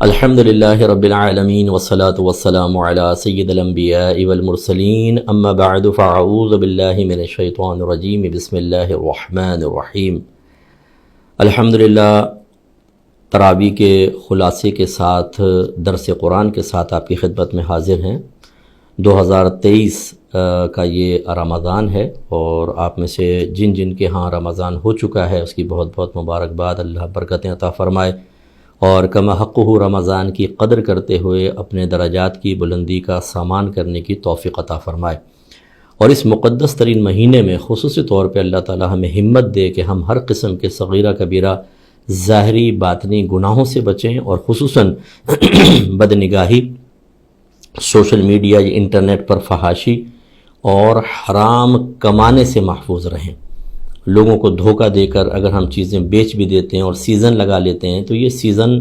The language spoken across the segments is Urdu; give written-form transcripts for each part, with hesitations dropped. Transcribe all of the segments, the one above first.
الحمدللہ رب العالمین والصلاة والسلام علی سید الانبیاء والمرسلین اما بعد فاعوذ باللہ من الشیطان الرجیم بسم اللہ الرحمن الرحیم۔ الحمدللہ تراویح کے خلاصے کے ساتھ درس قرآن کے ساتھ آپ کی خدمت میں حاضر ہیں۔ 2023 کا یہ رمضان ہے اور آپ میں سے جن جن کے ہاں رمضان ہو چکا ہے اس کی بہت بہت مبارکباد، اللہ برکتیں عطا فرمائے اور کما حقہ رمضان کی قدر کرتے ہوئے اپنے درجات کی بلندی کا سامان کرنے کی توفیق عطا فرمائے، اور اس مقدس ترین مہینے میں خصوصی طور پہ اللہ تعالی ہمیں ہمت دے کہ ہم ہر قسم کے صغیرہ کبیرہ ظاہری باطنی گناہوں سے بچیں، اور خصوصاً بدنگاہی، سوشل میڈیا یا انٹرنیٹ پر فحاشی اور حرام کمانے سے محفوظ رہیں۔ لوگوں کو دھوکہ دے کر اگر ہم چیزیں بیچ بھی دیتے ہیں اور سیزن لگا لیتے ہیں تو یہ سیزن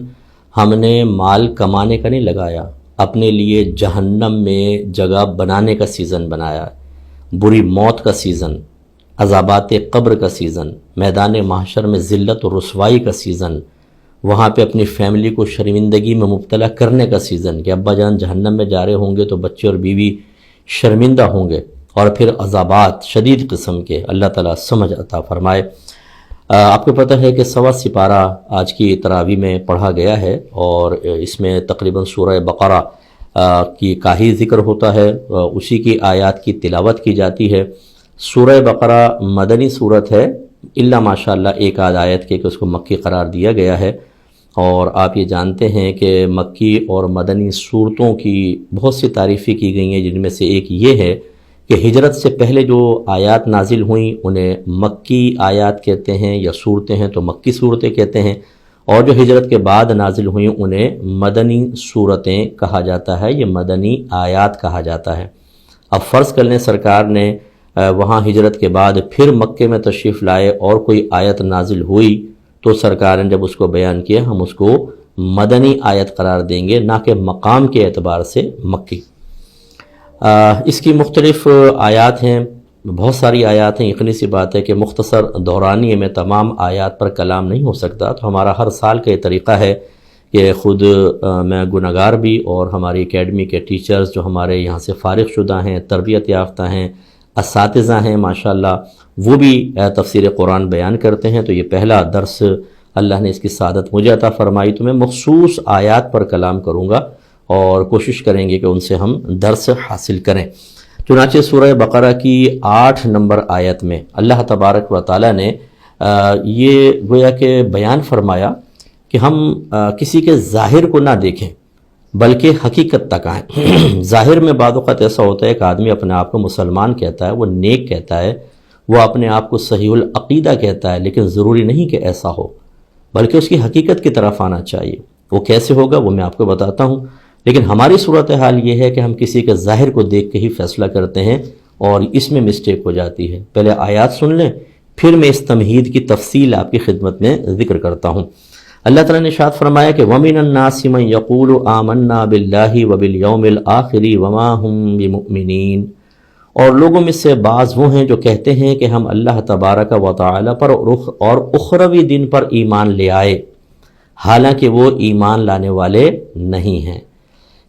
ہم نے مال کمانے کا نہیں لگایا، اپنے لیے جہنم میں جگہ بنانے کا سیزن بنایا ہے۔ بری موت کا سیزن، عذابات قبر کا سیزن، میدان محشر میں ذلت و رسوائی کا سیزن، وہاں پہ اپنی فیملی کو شرمندگی میں مبتلا کرنے کا سیزن کہ ابا جان جہنم میں جا رہے ہوں گے تو بچے اور بیوی شرمندہ ہوں گے، اور پھر عذابات شدید قسم کے۔ اللہ تعالیٰ سمجھ عطا فرمائے۔ آپ کو پتہ ہے کہ 100 سپارہ آج کی تراویح میں پڑھا گیا ہے، اور اس میں تقریباً سورہ بقرہ کا ہی ذکر ہوتا ہے، اسی کی آیات کی تلاوت کی جاتی ہے۔ سورہ بقرہ مدنی صورت ہے، الا ماشاءاللہ ایک آدھ آیت کے کہ اس کو مکی قرار دیا گیا ہے، اور آپ یہ جانتے ہیں کہ مکی اور مدنی صورتوں کی بہت سی تعریفیں کی گئی ہیں، جن میں سے ایک یہ ہے کہ ہجرت سے پہلے جو آیات نازل ہوئیں انہیں مکی آیات کہتے ہیں، یا صورتیں ہیں تو مکی صورتیں کہتے ہیں، اور جو ہجرت کے بعد نازل ہوئیں انہیں مدنی صورتیں کہا جاتا ہے، یہ مدنی آیات کہا جاتا ہے۔ اب فرض کر لیں سرکار نے وہاں ہجرت کے بعد پھر مکے میں تشریف لائے اور کوئی آیت نازل ہوئی تو سرکار نے جب اس کو بیان کیا ہم اس کو مدنی آیت قرار دیں گے، نہ کہ مقام کے اعتبار سے مکی۔ اس کی مختلف آیات ہیں، بہت ساری آیات ہیں، اتنی سی بات ہے کہ مختصر دورانیے میں تمام آیات پر کلام نہیں ہو سکتا، تو ہمارا ہر سال کا یہ طریقہ ہے کہ خود میں گناہگار بھی اور ہماری اکیڈمی کے ٹیچرز جو ہمارے یہاں سے فارغ شدہ ہیں، تربیت یافتہ ہیں، اساتذہ ہیں ماشاءاللہ، وہ بھی تفسیر قرآن بیان کرتے ہیں۔ تو یہ پہلا درس اللہ نے اس کی سعادت مجھے عطا فرمائی، تو میں مخصوص آیات پر کلام کروں گا اور کوشش کریں گے کہ ان سے ہم درس حاصل کریں۔ چنانچہ سورہ بقرہ کی 8 نمبر آیت میں اللہ تبارک و تعالی نے یہ گویا کہ بیان فرمایا کہ ہم کسی کے ظاہر کو نہ دیکھیں بلکہ حقیقت تک آئیں۔ ظاہر میں بعض اوقات ایسا ہوتا ہے کہ آدمی اپنے آپ کو مسلمان کہتا ہے، وہ نیک کہتا ہے، وہ اپنے آپ کو صحیح العقیدہ کہتا ہے، لیکن ضروری نہیں کہ ایسا ہو، بلکہ اس کی حقیقت کی طرف آنا چاہیے۔ وہ کیسے ہوگا وہ میں آپ کو بتاتا ہوں، لیکن ہماری صورتحال یہ ہے کہ ہم کسی کے ظاہر کو دیکھ کے ہی فیصلہ کرتے ہیں، اور اس میں مسٹیک ہو جاتی ہے۔ پہلے آیات سن لیں، پھر میں اس تمہید کی تفصیل آپ کی خدمت میں ذکر کرتا ہوں۔ اللہ تعالیٰ نے ارشاد فرمایا کہ وَمِنَ النَّاسِ مَن يَقُولُ آمَنَّا بِاللَّهِ وَبِالْيَوْمِ الْآخِرِ وَمَا هُمْ بِمُؤْمِنِينَ، اور لوگوں میں سے بعض وہ ہیں جو کہتے ہیں کہ ہم اللہ تبارک و تعالی پر اور اخروی دن پر ایمان لے آئے، حالانکہ وہ ایمان لانے والے نہیں ہیں۔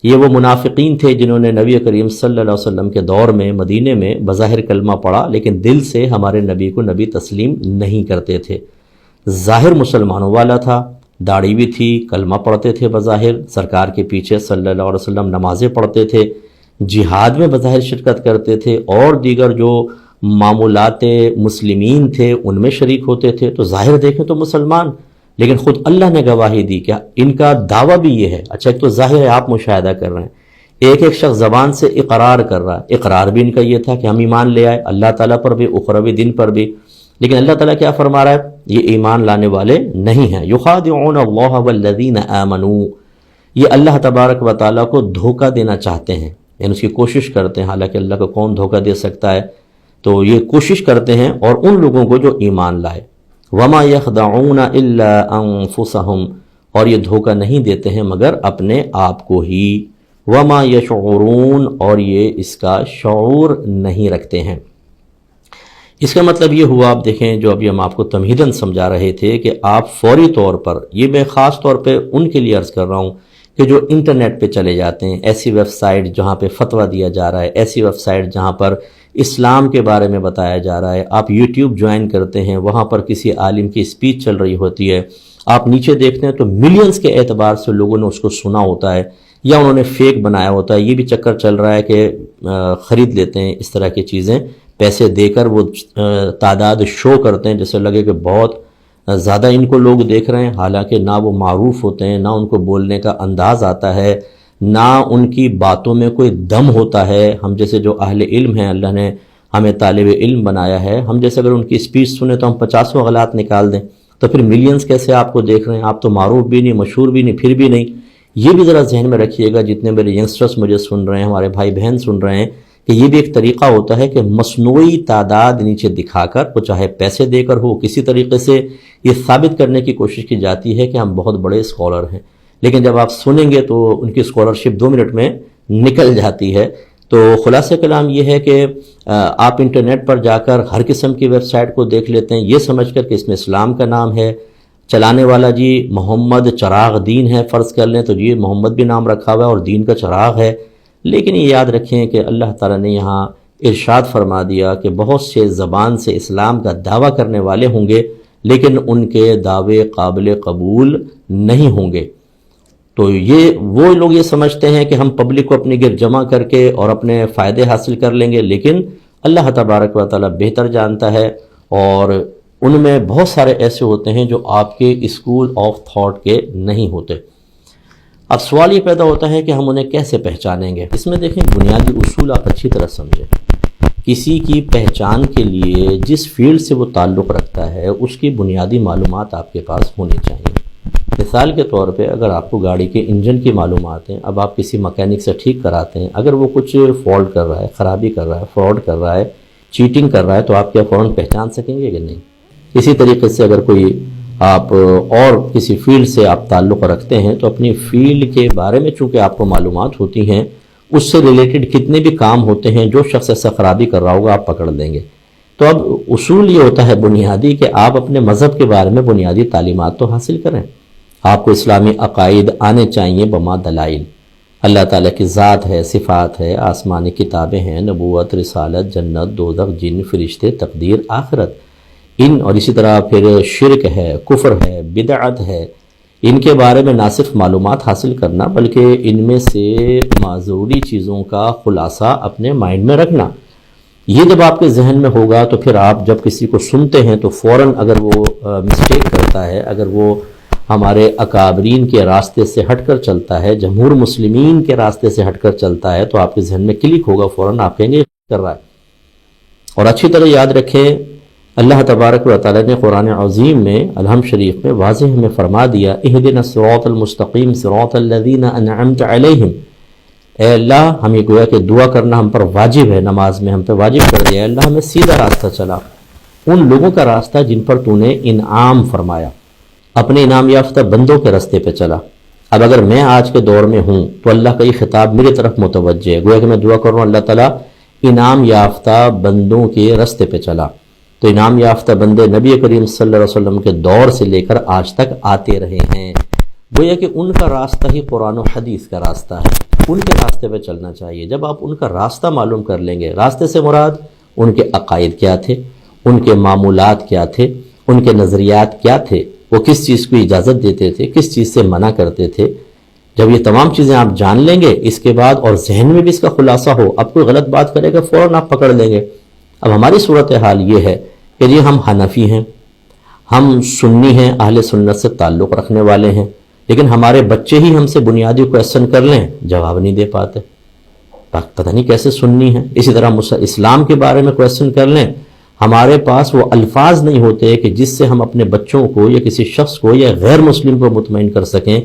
یہ وہ منافقین تھے جنہوں نے نبی کریم صلی اللہ علیہ وسلم کے دور میں مدینے میں بظاہر کلمہ پڑھا، لیکن دل سے ہمارے نبی کو نبی تسلیم نہیں کرتے تھے۔ ظاہر مسلمانوں والا تھا، داڑھی بھی تھی، کلمہ پڑھتے تھے بظاہر، سرکار کے پیچھے صلی اللہ علیہ وسلم نمازیں پڑھتے تھے، جہاد میں بظاہر شرکت کرتے تھے، اور دیگر جو معمولات مسلمین تھے ان میں شریک ہوتے تھے۔ تو ظاہر دیکھیں تو مسلمان، لیکن خود اللہ نے گواہی دی کہ ان کا دعویٰ بھی یہ ہے۔ اچھا، ایک تو ظاہر ہے آپ مشاہدہ کر رہے ہیں، ایک شخص زبان سے اقرار کر رہا ہے، اقرار بھی ان کا یہ تھا کہ ہم ایمان لے آئے اللہ تعالیٰ پر بھی، اخروی دن پر بھی، لیکن اللہ تعالیٰ کیا فرما رہا ہے؟ یہ ایمان لانے والے نہیں ہیں۔ یخادعون اللہ والذین آمنوا، یہ اللہ تبارک و تعالیٰ کو دھوکہ دینا چاہتے ہیں، یعنی اس کی کوشش کرتے ہیں، حالانکہ اللہ کو کون دھوکہ دے سکتا ہے، تو یہ کوشش کرتے ہیں، اور ان لوگوں کو جو ایمان لائے۔ وما یخدعون الا انفسہم، اور یہ دھوکہ نہیں دیتے ہیں مگر اپنے آپ کو ہی۔ وما یشعرون، اور یہ اس کا شعور نہیں رکھتے ہیں۔ اس کا مطلب یہ ہوا، آپ دیکھیں جو ابھی ہم آپ کو تمہیداً سمجھا رہے تھے کہ آپ فوری طور پر، یہ میں خاص طور پہ ان کے لیے عرض کر رہا ہوں کہ جو انٹرنیٹ پہ چلے جاتے ہیں، ایسی ویب سائٹ جہاں پہ فتویٰ دیا جا رہا ہے، ایسی ویب سائٹ جہاں پر اسلام کے بارے میں بتایا جا رہا ہے، آپ یوٹیوب جوائن کرتے ہیں، وہاں پر کسی عالم کی اسپیچ چل رہی ہوتی ہے، آپ نیچے دیکھتے ہیں تو ملینز کے اعتبار سے لوگوں نے اس کو سنا ہوتا ہے یا انہوں نے فیک بنایا ہوتا ہے۔ یہ بھی چکر چل رہا ہے کہ خرید لیتے ہیں اس طرح کی چیزیں، پیسے دے کر وہ تعداد شو کرتے ہیں جیسے لگے کہ بہت زیادہ ان کو لوگ دیکھ رہے ہیں، حالانکہ نہ وہ معروف ہوتے ہیں، نہ ان کو بولنے کا انداز آتا ہے، نہ ان کی باتوں میں کوئی دم ہوتا ہے۔ ہم جیسے جو اہل علم ہیں، اللہ نے ہمیں طالب علم بنایا ہے، ہم جیسے اگر ان کی اسپیچ سنیں تو ہم 50 غلط نکال دیں، تو پھر ملینز کیسے آپ کو دیکھ رہے ہیں؟ آپ تو معروف بھی نہیں، مشہور بھی نہیں، پھر بھی نہیں۔ یہ بھی ذرا ذہن میں رکھیے گا جتنے میرے ینگسٹرز مجھے سن رہے ہیں، ہمارے بھائی بہن سن رہے ہیں، کہ یہ بھی ایک طریقہ ہوتا ہے کہ مصنوعی تعداد نیچے دکھا کر، وہ چاہے پیسے دے کر ہو، کسی طریقے سے یہ ثابت کرنے کی کوشش کی جاتی ہے کہ ہم بہت بڑے اسکالر ہیں، لیکن جب آپ سنیں گے تو ان کی اسکالرشپ 2 منٹ میں نکل جاتی ہے۔ تو خلاصہ کلام یہ ہے کہ آپ انٹرنیٹ پر جا کر ہر قسم کی ویب سائٹ کو دیکھ لیتے ہیں، یہ سمجھ کر کہ اس میں اسلام کا نام ہے، چلانے والا جی محمد چراغ دین ہے فرض کر لیں، تو جی محمد بھی نام رکھا ہوا ہے اور دین کا چراغ ہے۔ لیکن یہ یاد رکھیں کہ اللہ تعالیٰ نے یہاں ارشاد فرما دیا کہ بہت سے زبان سے اسلام کا دعویٰ کرنے والے ہوں گے، لیکن ان کے دعوے قابل قبول نہیں ہوں گے۔ تو وہ لوگ یہ سمجھتے ہیں کہ ہم پبلک کو اپنے گرد جمع کر کے اور اپنے فائدے حاصل کر لیں گے، لیکن اللہ تبارک و تعالیٰ بہتر جانتا ہے، اور ان میں بہت سارے ایسے ہوتے ہیں جو آپ کے اسکول آف تھاٹ کے نہیں ہوتے۔ اب سوال یہ پیدا ہوتا ہے کہ ہم انہیں کیسے پہچانیں گے؟ اس میں دیکھیں بنیادی اصول آپ اچھی طرح سمجھیں۔ کسی کی پہچان کے لیے جس فیلڈ سے وہ تعلق رکھتا ہے اس کی بنیادی معلومات آپ کے پاس ہونی چاہیے۔ مثال کے طور پہ اگر آپ کو گاڑی کے انجن کی معلومات ہیں، اب آپ کسی مکینک سے ٹھیک کراتے ہیں، اگر وہ کچھ فالٹ کر رہا ہے، خرابی کر رہا ہے، فراڈ کر رہا ہے، چیٹنگ کر رہا ہے، تو آپ کیا فوراً پہچان سکیں گے کہ نہیں؟ اسی طریقے سے اگر کوئی آپ اور کسی فیلڈ سے آپ تعلق رکھتے ہیں تو اپنی فیلڈ کے بارے میں چونکہ آپ کو معلومات ہوتی ہیں، اس سے ریلیٹڈ کتنے بھی کام ہوتے ہیں، جو شخص ایسا خرابی کر رہا ہوگا آپ پکڑ لیں گے۔ تو اب اصول یہ ہوتا ہے بنیادی کہ آپ اپنے مذہب کے بارے میں بنیادی تعلیمات تو حاصل کریں۔ آپ کو اسلامی عقائد آنے چاہیے بما دلائل، اللہ تعالیٰ کی ذات ہے، صفات ہے، آسمانی کتابیں ہیں، نبوت، رسالت، جنت، دوزخ، جن، فرشتے، تقدیر، آخرت، اور اسی طرح پھر شرک ہے، کفر ہے، بدعت ہے، ان کے بارے میں نہ صرف معلومات حاصل کرنا بلکہ ان میں سے ضروری چیزوں کا خلاصہ اپنے مائنڈ میں رکھنا۔ یہ جب آپ کے ذہن میں ہوگا تو پھر آپ جب کسی کو سنتے ہیں تو فوراً اگر وہ مسٹیک کرتا ہے، اگر وہ ہمارے اکابرین کے راستے سے ہٹ کر چلتا ہے، جمہور مسلمین کے راستے سے ہٹ کر چلتا ہے، تو آپ کے ذہن میں کلک ہوگا، فوراً آپ کہیں گے کر رہا ہے۔ اور اچھی طرح یاد رکھیں اللہ تبارک و تعالیٰ نے قرآن عظیم میں الحمد شریف میں واضح ہمیں فرما دیا، اہدنا الصراط المستقیم صراط الذین انعمت علیہم، اے اللہ ہمیں گویا کہ دعا کرنا ہم پر واجب ہے، نماز میں ہم پہ واجب کر دیا، اللہ ہمیں سیدھا راستہ چلا، ان لوگوں کا راستہ جن پر تو نے انعام فرمایا، اپنے انعام یافتہ بندوں کے راستے پہ چلا۔ اب اگر میں آج کے دور میں ہوں تو اللہ کا یہ خطاب میری طرف متوجہ ہے، گویا کہ میں دعا کر رہا ہوں اللہ تعالیٰ انعام یافتہ بندوں کے راستے پہ چلا۔ تو انعام یافتہ بندے نبی کریم صلی اللہ علیہ وسلم کے دور سے لے کر آج تک آتے رہے ہیں، گویا کہ ان کا راستہ ہی قرآن و حدیث کا راستہ ہے، ان کے راستے پہ چلنا چاہیے۔ جب آپ ان کا راستہ معلوم کر لیں گے، راستے سے مراد ان کے عقائد کیا تھے، ان کے معمولات کیا تھے، ان کے نظریات کیا تھے، وہ کس چیز کو اجازت دیتے تھے، کس چیز سے منع کرتے تھے، جب یہ تمام چیزیں آپ جان لیں گے اس کے بعد اور ذہن میں بھی اس کا خلاصہ ہو، اب کوئی غلط بات کرے گا فوراً آپ پکڑ لیں گے۔ اب ہماری صورتحال یہ ہے کہ جی ہم حنفی ہیں، ہم سنی ہیں، اہل سنت سے تعلق رکھنے والے ہیں، لیکن ہمارے بچے ہی ہم سے بنیادی کویسچن کر لیں جواب نہیں دے پاتے، پتہ نہیں کیسے سنی ہیں۔ اسی طرح اسلام کے بارے میں کویسچن کر لیں، ہمارے پاس وہ الفاظ نہیں ہوتے کہ جس سے ہم اپنے بچوں کو یا کسی شخص کو یا غیر مسلم کو مطمئن کر سکیں،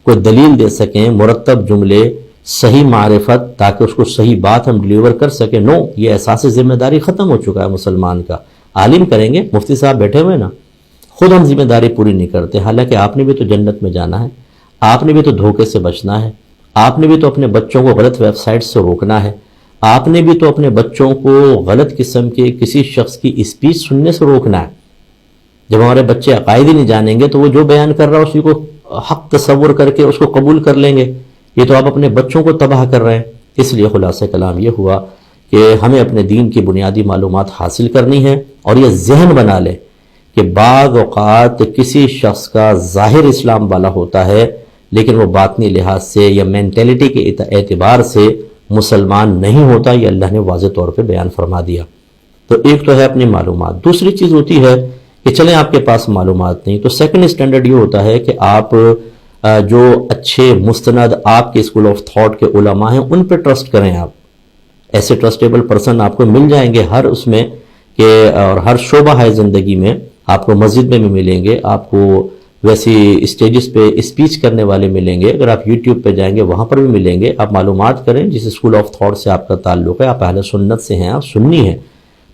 کوئی دلیل دے سکیں، مرتب جملے، صحیح معرفت، تاکہ اس کو صحیح بات ہم ڈلیور کر سکیں۔ نو، یہ احساس ذمہ داری ختم ہو چکا ہے مسلمان کا۔ عالم کریں گے، مفتی صاحب بیٹھے ہوئے نا، خود ہم ذمہ داری پوری نہیں کرتے، حالانکہ آپ نے بھی تو جنت میں جانا ہے، آپ نے بھی تو دھوکے سے بچنا ہے، آپ نے بھی تو اپنے بچوں کو غلط ویب سائٹ سے روکنا ہے، آپ نے بھی تو اپنے بچوں کو غلط قسم کے کسی شخص کی اسپیچ سننے سے روکنا ہے۔ جب ہمارے بچے عقائد ہی نہیں جانیں گے تو وہ جو بیان کر رہا ہے اسی کو حق تصور کر کے اس کو قبول کر لیں گے، یہ تو آپ اپنے بچوں کو تباہ کر رہے ہیں۔ اس لیے خلاصہ کلام یہ ہوا کہ ہمیں اپنے دین کی بنیادی معلومات حاصل کرنی ہے، اور یہ ذہن بنا لے کہ بعض اوقات کسی شخص کا ظاہر اسلام والا ہوتا ہے لیکن وہ باطنی لحاظ سے یا مینٹیلٹی کے اعتبار سے مسلمان نہیں ہوتا، یہ اللہ نے واضح طور پہ بیان فرما دیا۔ تو ایک تو ہے اپنی معلومات، دوسری چیز ہوتی ہے کہ چلیں آپ کے پاس معلومات نہیں، تو سیکنڈ اسٹینڈرڈ یہ ہوتا ہے کہ آپ جو اچھے مستند آپ کے اسکول آف تھاٹ کے علماء ہیں ان پہ ٹرسٹ کریں۔ آپ ایسے ٹرسٹیبل پرسن آپ کو مل جائیں گے ہر اس میں کہ، اور ہر شعبہ ہے زندگی میں، آپ کو مسجد میں بھی ملیں گے، آپ کو ویسی اسٹیجز پہ اسپیچ کرنے والے ملیں گے، اگر آپ یوٹیوب پہ جائیں گے وہاں پر بھی ملیں گے۔ آپ معلومات کریں جس اسکول آف تھاٹ سے آپ کا تعلق ہے، آپ اہل سنت سے ہیں، آپ سنی ہیں،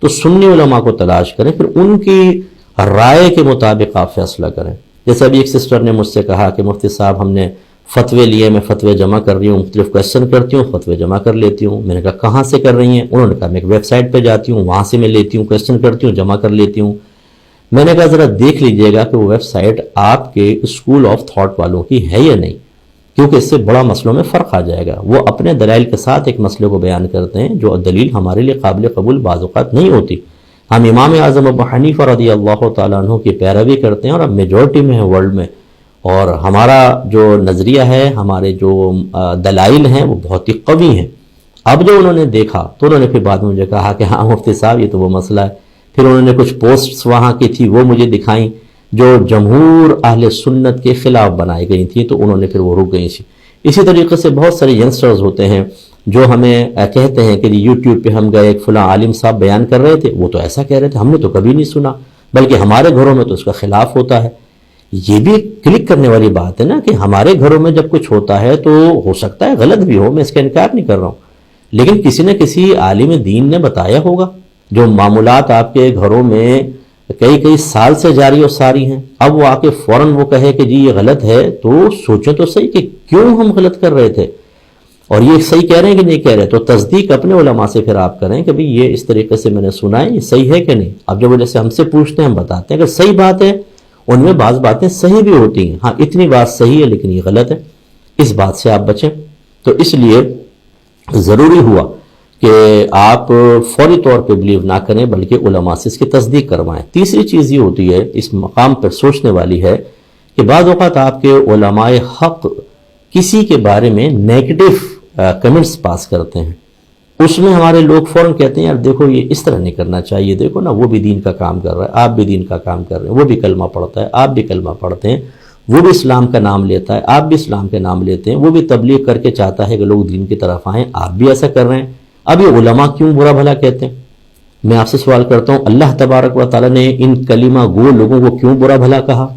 تو سنی علماء کو تلاش کریں، پھر ان کی رائے کے مطابق آپ فیصلہ کریں۔ جیسے ابھی ایک سسٹر نے مجھ سے کہا کہ مفتی صاحب ہم نے فتوے لیے، میں فتوے جمع کر رہی ہوں، مختلف کویشچن کرتی ہوں، فتوے جمع کر لیتی ہوں۔ میں نے کہا کہاں سے کر رہی ہیں؟ انہوں نے کہا میں ایک ویب سائٹ پہ جاتی ہوں، وہاں سے میں لیتی ہوں، کویشچن کرتی ہوں، جمع کر لیتی ہوں۔ میں نے کہا ذرا دیکھ لیجئے گا کہ وہ ویب سائٹ آپ کے اسکول آف تھاٹ والوں کی ہے یا نہیں، کیونکہ اس سے بڑا مسئلوں میں فرق آ جائے گا۔ وہ اپنے دلائل کے ساتھ ایک مسئلے کو بیان کرتے ہیں جو دلیل ہمارے لیے قابل قبول بعض اوقات نہیں ہوتی۔ ہم امام اعظم ابو حنیفہ رضی اللہ تعالیٰ عنہ کی پیروی کرتے ہیں اور اب میجورٹی میں ہیں ورلڈ میں، اور ہمارا جو نظریہ ہے، ہمارے جو دلائل ہیں وہ بہت ہی قوی ہیں۔ اب جو انہوں نے دیکھا تو انہوں نے پھر بعد میں مجھے کہا کہ ہاں مفتی صاحب یہ تو وہ مسئلہ ہے۔ پھر انہوں نے کچھ پوسٹس وہاں کی تھی وہ مجھے دکھائیں جو جمہور اہل سنت کے خلاف بنائی گئی تھی، تو انہوں نے پھر وہ رک گئی تھی۔ اسی طریقے سے بہت سارے ینگسٹرز ہوتے ہیں جو ہمیں کہتے ہیں کہ یوٹیوب پہ ہم گئے، ایک فلاں عالم صاحب بیان کر رہے تھے، وہ تو ایسا کہہ رہے تھے، ہم نے تو کبھی نہیں سنا، بلکہ ہمارے گھروں میں تو اس کا خلاف ہوتا ہے۔ یہ بھی کلک کرنے والی بات ہے نا کہ ہمارے گھروں میں جب کچھ ہوتا ہے تو ہو سکتا ہے غلط بھی ہو، میں اس کا انکار نہیں کر رہا ہوں، لیکن کسی نہ کسی عالم دین نے بتایا ہوگا۔ جو معمولات آپ کے گھروں میں کئی سال سے جاری و ساری ہیں، اب وہ آ کے فوراً وہ کہے کہ جی یہ غلط ہے، تو سوچیں تو صحیح کہ کیوں ہم غلط کر رہے تھے اور یہ صحیح کہہ رہے ہیں کہ نہیں کہہ رہے، تو تصدیق اپنے علماء سے پھر آپ کریں کہ بھئی یہ اس طریقے سے میں نے سنا ہے، یہ صحیح ہے کہ نہیں۔ اب جب وہ جیسے ہم سے پوچھتے ہیں ہم بتاتے ہیں، اگر صحیح بات ہے، ان میں بعض باتیں صحیح بھی ہوتی ہیں، ہاں اتنی بات صحیح ہے لیکن یہ غلط ہے، اس بات سے آپ بچیں۔ تو اس لیے ضروری ہوا کہ آپ فوری طور پہ بلیو نہ کریں بلکہ علماء سے اس کی تصدیق کروائیں۔ تیسری چیز یہ ہوتی ہے، اس مقام پر سوچنے والی ہے، کہ بعض اوقات آپ کے علماء حق کسی کے بارے میں نیگیٹو کمنٹس پاس کرتے ہیں، اس میں ہمارے لوگ فوراً کہتے ہیں یار دیکھو یہ اس طرح نہیں کرنا چاہیے، دیکھو نا وہ بھی دین کا کام کر رہا ہے، آپ بھی دین کا کام کر رہے ہیں، وہ بھی کلمہ پڑھتا ہے، آپ بھی کلمہ پڑھتے ہیں، وہ بھی اسلام کا نام لیتا ہے، آپ بھی اسلام کے نام لیتے ہیں، وہ بھی تبلیغ کر کے چاہتا ہے کہ لوگ دین کی طرف آئیں، آپ بھی ایسا کر رہے ہیں۔ اب یہ علماء کیوں برا بھلا کہتے ہیں؟ میں آپ سے سوال کرتا ہوں، اللہ تبارک و تعالیٰ نے ان کلمہ گو لوگوں کو کیوں برا بھلا کہا،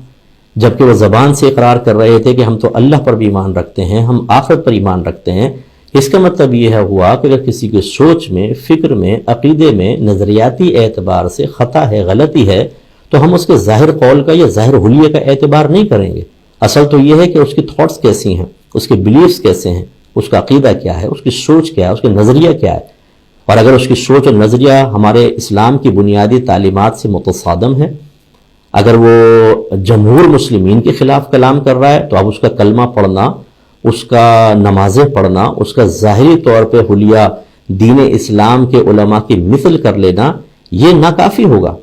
جبکہ وہ زبان سے اقرار کر رہے تھے کہ ہم تو اللہ پر بھی ایمان رکھتے ہیں، ہم آخرت پر ایمان رکھتے ہیں۔ اس کا مطلب یہ ہوا کہ اگر کسی کی سوچ میں، فکر میں، عقیدے میں نظریاتی اعتبار سے خطا ہے، غلطی ہے، تو ہم اس کے ظاہر قول کا یا ظاہر حلیے کا اعتبار نہیں کریں گے۔ اصل تو یہ ہے کہ اس کی تھاٹس کیسی ہیں، اس کے بلیفز کیسے ہیں، اس کا عقیدہ کیا ہے، اس کی سوچ کیا ہے، اس کا نظریہ کیا ہے۔ اور اگر اس کی سوچ اور نظریہ ہمارے اسلام کی بنیادی تعلیمات سے متصادم ہے، اگر وہ جمہور مسلمین کے خلاف کلام کر رہا ہے، تو اب اس کا کلمہ پڑھنا، اس کا نمازیں پڑھنا، اس کا ظاہری طور پہ حلیہ دین اسلام کے علماء کی مثل کر لینا، یہ ناکافی ہوگا۔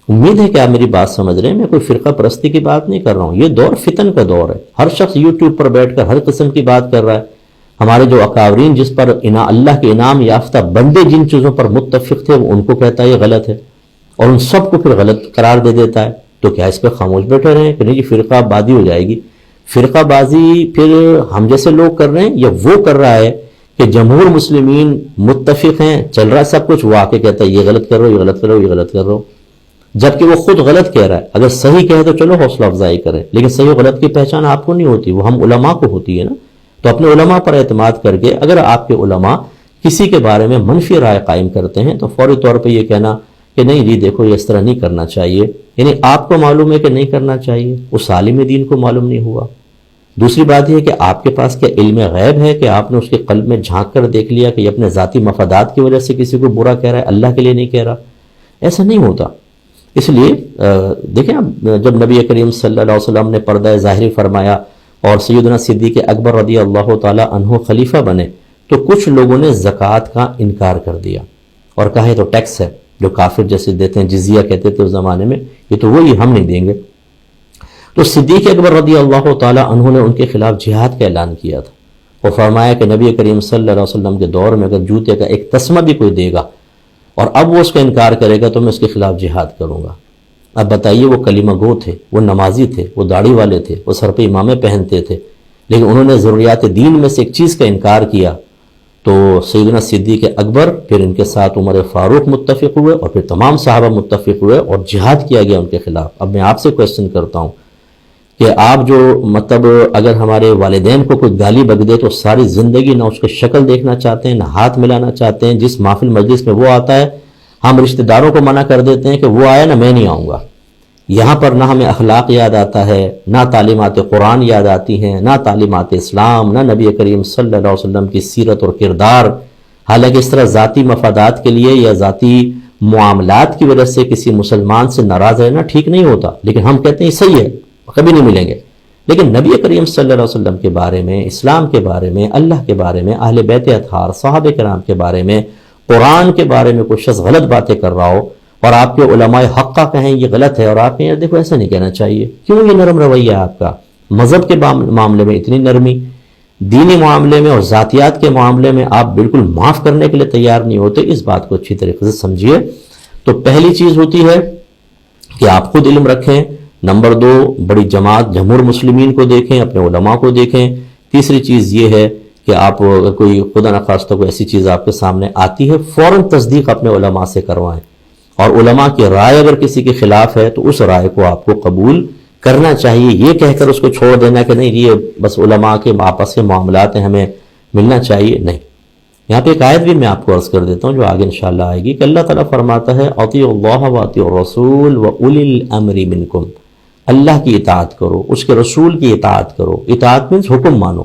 امید ہے کہ آپ میری بات سمجھ رہے ہیں، میں کوئی فرقہ پرستی کی بات نہیں کر رہا ہوں، یہ دور فتن کا دور ہے، ہر شخص یوٹیوب پر بیٹھ کر ہر قسم کی بات کر رہا ہے۔ ہمارے جو اکابرین جس پر اللہ کے انعام یافتہ بندے جن چیزوں پر متفق تھے، وہ ان کو کہتا ہے یہ غلط ہے، اور ان سب کو پھر غلط قرار دے دیتا ہے۔ تو کیا اس پہ خاموش بیٹھے رہیں کہ نہیں جی فرقہ بازی ہو جائے گی؟ فرقہ بازی پھر ہم جیسے لوگ کر رہے ہیں یا وہ کر رہا ہے کہ جمہور مسلمین متفق ہیں، چل رہا ہے سب کچھ، وہ آ کے کہتا ہے یہ غلط کر رہے ہو، یہ غلط کر رہے ہو، یہ غلط کر رہے ہو، جبکہ وہ خود غلط کہہ رہا ہے۔ اگر صحیح کہے تو چلو حوصلہ افزائی کریں، لیکن صحیح و غلط کی پہچان آپ کو نہیں ہوتی، وہ ہم علماء کو ہوتی ہے نا۔ تو اپنے علماء پر اعتماد کر کے اگر آپ کے علماء کسی کے بارے میں منفی رائے قائم کرتے ہیں تو فوری طور پہ یہ کہنا کہ نہیں جی دیکھو یہ اس طرح نہیں کرنا چاہیے، یعنی آپ کو معلوم ہے کہ نہیں کرنا چاہیے، اس عالم دین کو معلوم نہیں ہوا۔ دوسری بات یہ کہ آپ کے پاس کیا علم غیب ہے کہ آپ نے اس کے قلب میں جھانک کر دیکھ لیا کہ یہ اپنے ذاتی مفادات کی وجہ سے کسی کو برا کہہ رہا ہے، اللہ کے لیے نہیں کہہ رہا؟ ایسا نہیں ہوتا۔ اس لیے دیکھیں جب نبی کریم صلی اللہ علیہ وسلم نے پردہ ظاہری فرمایا اور سیدنا صدیق اکبر رضی اللہ تعالی عنہ خلیفہ بنے تو کچھ لوگوں نے زکوٰۃ کا انکار کر دیا اور کہا یہ تو ٹیکس ہے جو کافر جیسے دیتے ہیں، جزیہ کہتے تھے اس زمانے میں، یہ تو وہی ہم نہیں دیں گے۔ تو صدیق اکبر رضی اللہ تعالی عنہ نے ان کے خلاف جہاد کا اعلان کیا تھا اور فرمایا کہ نبی کریم صلی اللہ علیہ وسلم کے دور میں اگر جوتے کا ایک تسمہ بھی کوئی دے گا اور اب وہ اس کا انکار کرے گا تو میں اس کے خلاف جہاد کروں گا۔ اب بتائیے، وہ کلمہ گو تھے، وہ نمازی تھے، وہ داڑھی والے تھے، وہ سر پہ امامے پہنتے تھے، لیکن انہوں نے ضروریات دین میں سے ایک چیز کا انکار کیا تو سیدنا صدیق اکبر پھر ان کے ساتھ عمر فاروق متفق ہوئے اور پھر تمام صحابہ متفق ہوئے اور جہاد کیا گیا ان کے خلاف۔ اب میں آپ سے کویسچن کرتا ہوں کہ آپ جو مطلب اگر ہمارے والدین کو کوئی گالی بک دے تو ساری زندگی نہ اس کی شکل دیکھنا چاہتے ہیں، نہ ہاتھ ملانا چاہتے ہیں، جس محفل مجلس میں وہ آتا ہے ہم رشتہ داروں کو منع کر دیتے ہیں کہ وہ آیا نہ میں نہیں آؤں گا۔ یہاں پر نہ ہمیں اخلاق یاد آتا ہے، نہ تعلیمات قرآن یاد آتی ہیں، نہ تعلیمات اسلام، نہ نبی کریم صلی اللہ علیہ وسلم کی سیرت اور کردار۔ حالانکہ اس طرح ذاتی مفادات کے لیے یا ذاتی معاملات کی وجہ سے کسی مسلمان سے ناراض رہنا ٹھیک نہیں ہوتا، لیکن ہم کہتے ہیں صحیح ہے، کبھی نہیں ملیں گے۔ لیکن نبی کریم صلی اللہ علیہ وسلم کے بارے میں، اسلام کے بارے میں، اللہ کے بارے میں، اہل بیت اطہار صحابہ کرام کے بارے میں، قرآن کے بارے میں کوئی شخص غلط باتیں کر رہا ہو اور آپ کے علماء حقہ کہیں یہ غلط ہے اور آپ کہیں دیکھو ایسا نہیں کہنا چاہیے، کیوں یہ نرم رویہ ہے آپ کا؟ مذہب کے معاملے میں اتنی نرمی، دینی معاملے میں اور ذاتیات کے معاملے میں آپ بالکل معاف کرنے کے لیے تیار نہیں ہوتے، اس بات کو اچھی طریقے سے سمجھیے۔ تو پہلی چیز ہوتی ہے کہ آپ خود علم رکھیں، نمبر 2 بڑی جماعت جمہور مسلمین کو دیکھیں، اپنے علماء کو دیکھیں، تیسری چیز یہ ہے کہ آپ اگر کوئی خدا نخواستہ کوئی ایسی چیز آپ کے سامنے آتی ہے فوراً تصدیق اپنے علماء سے کروائیں، اور علماء کی رائے اگر کسی کے خلاف ہے تو اس رائے کو آپ کو قبول کرنا چاہیے، یہ کہہ کر اس کو چھوڑ دینا کہ نہیں یہ بس علماء کے آپس کے معاملات ہیں ہمیں ملنا چاہیے، نہیں۔ یہاں پہ ایک آیت بھی میں آپ کو عرض کر دیتا ہوں جو آگے انشاءاللہ آئے گی کہ اللہ تعالیٰ فرماتا ہے اطیعوا اللہ واطیعوا الرسول واولی الامر منکم، اللہ کی اطاعت کرو، اس کے رسول کی اطاعت کرو، اطاعت مینس حکم مانو،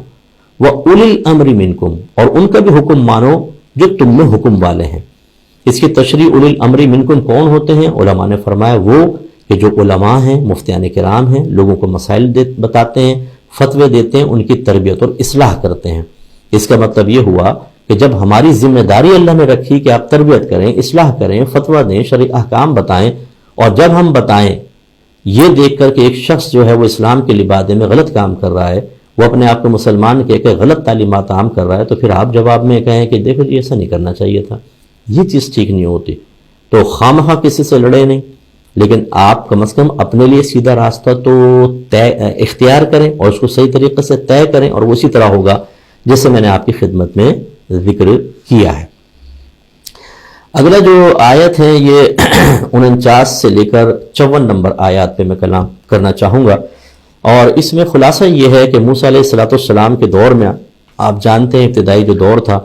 وَأُولِي الْأَمْرِ مِنْكُمْ، اور ان کا بھی حکم مانو جو تم میں حکم والے ہیں۔ اس کی تشریح اولی الامر منکم کون ہوتے ہیں؟ علماء نے فرمایا وہ کہ جو علماء ہیں، مفتیان کرام ہیں، لوگوں کو مسائل بتاتے ہیں، فتوے دیتے ہیں، ان کی تربیت اور اصلاح کرتے ہیں۔ اس کا مطلب یہ ہوا کہ جب ہماری ذمہ داری اللہ نے رکھی کہ آپ تربیت کریں، اصلاح کریں، فتویٰ دیں، شرعی احکام بتائیں، اور جب ہم بتائیں یہ دیکھ کر کہ ایک شخص جو ہے وہ اسلام کے لبادے میں غلط کام کر رہا ہے، وہ اپنے آپ کو مسلمان کہہ کے غلط تعلیمات عام کر رہا ہے، تو پھر آپ جواب میں کہیں کہ دیکھو جی ایسا نہیں کرنا چاہیے تھا، یہ چیز ٹھیک نہیں ہوتی، تو خواہ کسی سے لڑے نہیں، لیکن آپ کم از کم اپنے لیے سیدھا راستہ تو اختیار کریں اور اس کو صحیح طریقے سے طے کریں، اور وہ اسی طرح ہوگا جیسے میں نے آپ کی خدمت میں ذکر کیا ہے۔ اگلا جو آیت ہے یہ 49 سے لے کر 54 نمبر آیات پہ میں کلام کرنا چاہوں گا، اور اس میں خلاصہ یہ ہے کہ موسیٰ علیہ السلام کے دور میں آپ جانتے ہیں ابتدائی جو دور تھا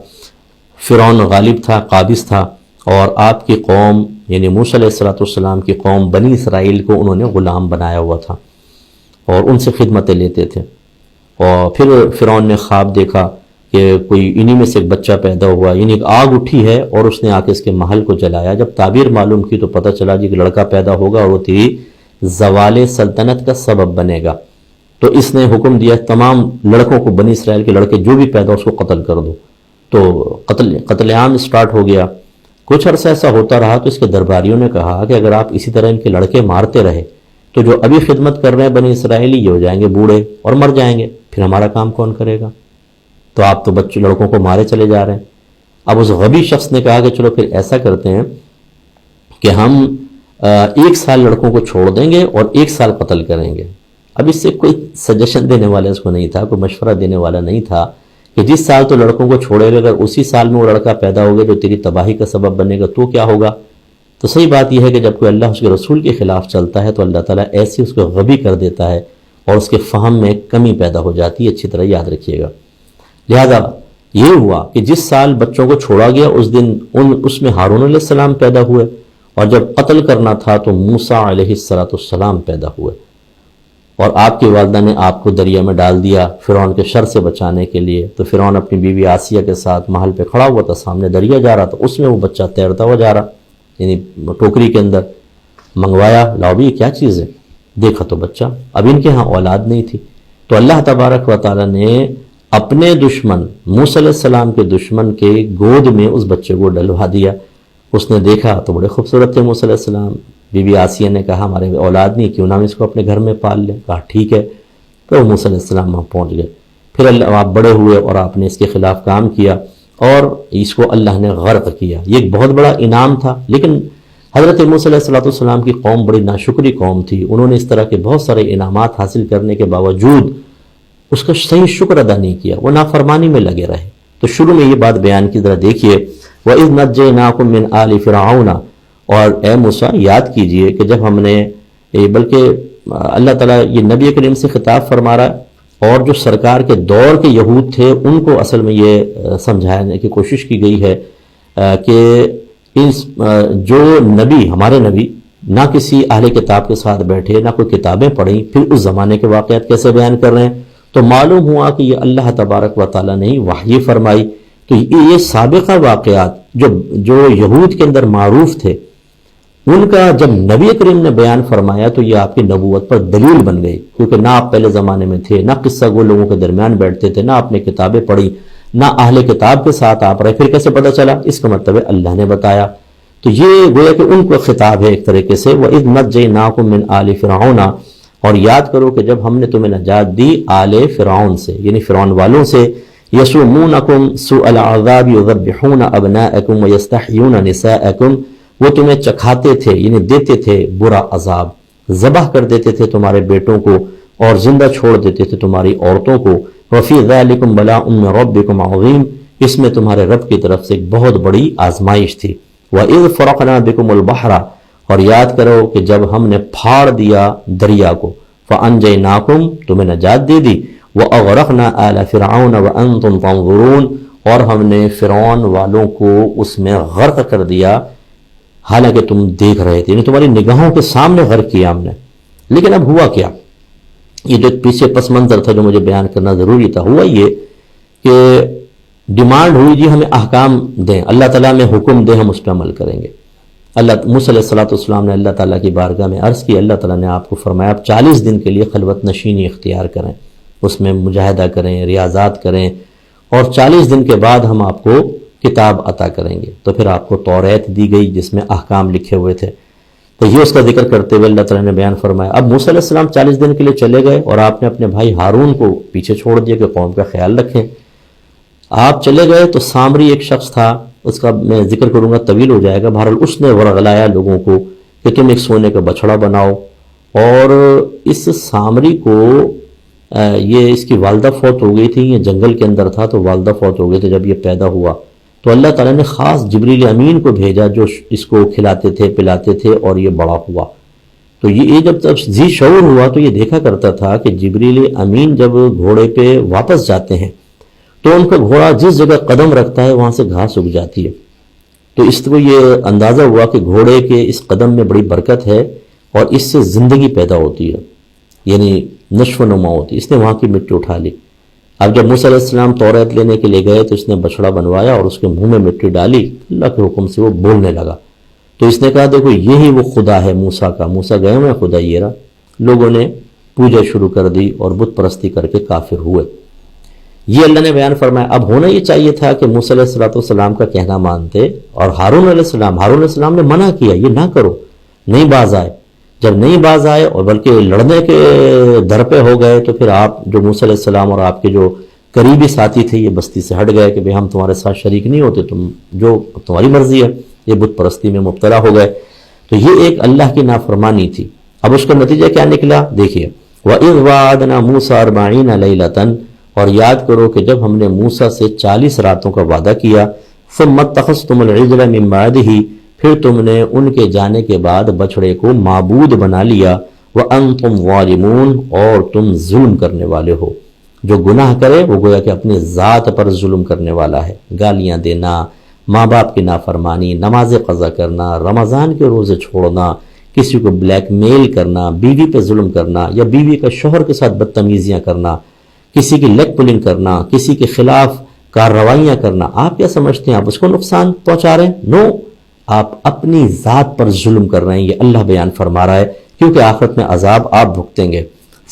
فرعون غالب تھا، قابض تھا، اور آپ کی قوم یعنی موسیٰ علیہ السلام کی قوم بنی اسرائیل کو انہوں نے غلام بنایا ہوا تھا اور ان سے خدمتیں لیتے تھے، اور پھر فرعون نے خواب دیکھا کہ کوئی انہی میں سے ایک بچہ پیدا ہوا، یعنی ایک آگ اٹھی ہے اور اس نے آ کے اس کے محل کو جلایا۔ جب تعبیر معلوم کی تو پتہ چلا جی کہ لڑکا پیدا ہوگا اور وہ تیری زوال سلطنت کا سبب بنے گا، تو اس نے حکم دیا تمام لڑکوں کو، بنی اسرائیل کے لڑکے جو بھی پیدا اس کو قتل کر دو، تو قتل عام سٹارٹ ہو گیا۔ کچھ عرصہ ایسا ہوتا رہا تو اس کے درباریوں نے کہا کہ اگر آپ اسی طرح ان کے لڑکے مارتے رہے تو جو ابھی خدمت کر رہے ہیں بنی اسرائیلی یہ ہو جائیں گے بوڑھے اور مر جائیں گے، پھر ہمارا کام کون کرے گا؟ تو آپ تو بچے لڑکوں کو مارے چلے جا رہے ہیں۔ اب اس غبی شخص نے کہا کہ چلو پھر ایسا کرتے ہیں کہ ہم 1 سال لڑکوں کو چھوڑ دیں گے اور 1 سال قتل کریں گے۔ اب اس سے کوئی سجیشن دینے والا اس کو نہیں تھا، کوئی مشورہ دینے والا نہیں تھا کہ جس سال تو لڑکوں کو چھوڑے گا اگر اسی سال میں وہ لڑکا پیدا ہوگا جو تیری تباہی کا سبب بنے گا تو کیا ہوگا؟ تو صحیح بات یہ ہے کہ جب کوئی اللہ اس کے رسول کے خلاف چلتا ہے تو اللہ تعالیٰ ایسے اس کو غبی کر دیتا ہے اور اس کے فہم میں کمی پیدا ہو جاتی ہے، اچھی طرح یاد رکھیے گا۔ لہذا یہ ہوا کہ جس سال بچوں کو چھوڑا گیا اس دن اس میں ہارون علیہ السلام پیدا ہوئے، اور جب قتل کرنا تھا تو موسیٰ علیہ السلام پیدا ہوئے، اور آپ کی والدہ نے آپ کو دریا میں ڈال دیا فرعون کے شر سے بچانے کے لیے۔ تو فرعون اپنی بیوی آسیہ کے ساتھ محل پہ کھڑا ہوا تھا، سامنے دریا جا رہا تھا، اس میں وہ بچہ تیرتا ہوا جا رہا، یعنی ٹوکری کے اندر منگوایا، لاؤ بھی یہ کیا چیز ہے؟ دیکھا تو بچہ، اب ان کے ہاں اولاد نہیں تھی، تو اللہ تبارک و تعالیٰ نے اپنے دشمن موسیٰ علیہ السلام کے دشمن کے گود میں اس بچے کو ڈلوا دیا. اس نے دیکھا تو بڑے خوبصورت تھے موسیٰ علیہ السلام. بی بی آسیہ نے کہا ہمارے اولاد نہیں، کیوں نہ ہم اس کو اپنے گھر میں پال لیں. کہا ٹھیک ہے. تو موسیٰ علیہ السلام وہاں پہنچ گئے. پھر آپ بڑے ہوئے اور آپ نے اس کے خلاف کام کیا اور اس کو اللہ نے غرق کیا. یہ ایک بہت بڑا انعام تھا. لیکن حضرت موسیٰ علیہ السلام کی قوم بڑی ناشکری قوم تھی. انہوں نے اس طرح کے بہت سارے انعامات حاصل کرنے کے باوجود اس کا صحیح شکر ادا نہیں کیا، وہ نافرمانی میں لگے رہے. تو شروع میں یہ بات بیان کی، ذرا دیکھیے وَإِذْ نَجَّيْنَاكُمْ مِنْ آلِ فِرْعَوْنَ. اور اے موسیٰ یاد کیجئے کہ جب ہم نے بلکہ اللہ تعالیٰ یہ نبی کریم سے خطاب فرما رہا ہے، اور جو سرکار کے دور کے یہود تھے ان کو اصل میں یہ سمجھانے کی کوشش کی گئی ہے کہ جو نبی ہمارے نبی نہ کسی اہل کتاب کے ساتھ بیٹھے، نہ کوئی کتابیں پڑھیں، پھر اس زمانے کے واقعات کیسے بیان کر رہے ہیں. تو معلوم ہوا کہ یہ اللہ تبارک و تعالیٰ نے وحی فرمائی. تو یہ سابقہ واقعات جو یہود کے اندر معروف تھے، ان کا جب نبی کریم نے بیان فرمایا تو یہ آپ کی نبوت پر دلیل بن گئی. کیونکہ نہ آپ پہلے زمانے میں تھے، نہ قصہ گو لوگوں کے درمیان بیٹھتے تھے، نہ آپ نے کتابیں پڑھی، نہ اہل کتاب کے ساتھ آپ رہے. پھر کیسے پتہ چلا؟ اس کا مطلب ہے اللہ نے بتایا. تو یہ گویا کہ ان کو خطاب ہے ایک طریقے سے. وَإِذْ نَجَّيْنَاكُمْ مِنْ آلِ فِرْعَوْنَ. اور یاد کرو کہ جب ہم نے تمہیں نجات دی آل فرعون سے، یعنی فرعون والوں سے. یسومونکم سوء العذاب یذبحون ابناءکم ویستحیون نساءکم. وہ تمہیں چکھاتے تھے یعنی دیتے تھے برا عذاب، ذبح کر دیتے تھے تمہارے بیٹوں کو اور زندہ چھوڑ دیتے تھے تمہاری عورتوں کو. وفی ذلکم بلاء من ربکم عظیم. اس میں تمہارے رب کی طرف سے ایک بہت بڑی آزمائش تھی. وَإِذْ فَرَقْنَا بِكُمُ الْبَحْرَ. اور یاد کرو کہ جب ہم نے پھاڑ دیا دریا کو. فَأَنْجَيْنَاكُمْ. تمہیں نجات دے دی. وَأَغْرَقْنَا آلَ فِرْعَوْنَ وَأَنْتُمْ تَنْظُرُونَ. اور ہم نے فرعون والوں کو اس میں غرق کر دیا حالانکہ تم دیکھ رہے تھے، یعنی تمہاری نگاہوں کے سامنے غرق کیا ہم نے. لیکن اب ہوا کیا؟ یہ جو پیچھے پس منظر تھا جو مجھے بیان کرنا ضروری تھا. ہوا یہ کہ ڈیمانڈ ہوئی جی ہمیں احکام دیں، اللہ تعالیٰ میں حکم دیں، ہم اس پہ عمل کریں گے. موسیٰ علیہ السلام نے اللہ تعالیٰ کی بارگاہ میں عرض کی. اللہ تعالیٰ نے آپ کو فرمایا آپ 40 دن کے لیے خلوت نشینی اختیار کریں، اس میں مجاہدہ کریں، ریاضات کریں، اور 40 دن کے بعد ہم آپ کو کتاب عطا کریں گے. تو پھر آپ کو توریت دی گئی جس میں احکام لکھے ہوئے تھے. تو یہ اس کا ذکر کرتے ہوئے اللہ تعالیٰ نے بیان فرمایا. اب موسیٰ علیہ السلام 40 دن کے لیے چلے گئے اور آپ نے اپنے بھائی ہارون کو پیچھے چھوڑ دیا کہ قوم کا خیال رکھیں. آپ چلے گئے تو سامری ایک شخص تھا، اس کا میں ذکر کروں گا طویل ہو جائے گا. بہرحال اس نے ورغلایا لوگوں کو کہ تم ایک سونے کا بچڑا بناؤ. اور اس سامری کو یہ اس کی والدہ فوت ہو گئی تھی، یہ جنگل کے اندر تھا تو والدہ فوت ہو گئی تھی. جب یہ پیدا ہوا تو اللہ تعالیٰ نے خاص جبریل امین کو بھیجا جو اس کو کھلاتے تھے پلاتے تھے اور یہ بڑا ہوا. تو یہ جب ذی شعور ہوا تو یہ دیکھا کرتا تھا کہ جبریل امین جب گھوڑے پہ واپس جاتے ہیں تو ان کا گھوڑا جس جگہ قدم رکھتا ہے وہاں سے گھاس اگ جاتی ہے. تو اس کو یہ اندازہ ہوا کہ گھوڑے کے اس قدم میں بڑی برکت ہے اور اس سے زندگی پیدا ہوتی ہے، یعنی نشو و نما ہوتی ہے. اس نے وہاں کی مٹی اٹھا لی. اب جب موسیٰ علیہ السلام توریت لینے کے لیے گئے تو اس نے بچڑا بنوایا اور اس کے منہ میں مٹی ڈالی. اللہ کے حکم سے وہ بولنے لگا. تو اس نے کہا دیکھو یہی وہ خدا ہے موسیٰ کا. موسیٰ گئے ہوئے خدا یہ رہا. لوگوں نے پوجا شروع کر دی اور بت پرستی کر کے کافر ہوئے. یہ اللہ نے بیان فرمایا. اب ہونا یہ چاہیے تھا کہ موسیٰ علیہ السلام کا کہنا مانتے اور ہارون علیہ السلام نے منع کیا یہ نہ کرو، نہیں باز آئے. جب نہیں باز آئے اور بلکہ لڑنے کے در پہ ہو گئے تو پھر آپ جو موسیٰ علیہ السلام اور آپ کے جو قریبی ساتھی تھے یہ بستی سے ہٹ گئے کہ بھئی ہم تمہارے ساتھ شریک نہیں ہوتے، تم جو تمہاری مرضی ہے. یہ بت پرستی میں مبتلا ہو گئے. تو یہ ایک اللہ کی نافرمانی تھی. اب اس کا نتیجہ کیا نکلا دیکھیے. وَإِذْ وَعَدْنَا مُوسَىٰ 40 لَيْلَةً. اور یاد کرو کہ جب ہم نے موسیٰ سے 40 راتوں کا وعدہ کیا. ثُمَّ اتَّخَذْتُمُ الْعِجْلَ مِن بَعْدِهِ. پھر تم نے ان کے جانے کے بعد بچڑے کو معبود بنا لیا. وَأَنْتُمْ ظَالِمُونَ. اور تم ظلم کرنے والے ہو. جو گناہ کرے وہ گویا کہ اپنے ذات پر ظلم کرنے والا ہے. گالیاں دینا، ماں باپ کی نافرمانی، نماز قضا کرنا، رمضان کے روزے چھوڑنا، کسی کو بلیک میل کرنا، بیوی پہ ظلم کرنا یا بیوی کا شوہر کے ساتھ بدتمیزیاں کرنا، کسی کی لیگ پولنگ کرنا، کسی کے خلاف کارروائیاں کرنا. آپ کیا سمجھتے ہیں آپ اس کو نقصان پہنچا رہے ہیں؟ نو، آپ اپنی ذات پر ظلم کر رہے ہیں. یہ اللہ بیان فرما رہا ہے کیونکہ آخرت میں عذاب آپ بھگتیں گے.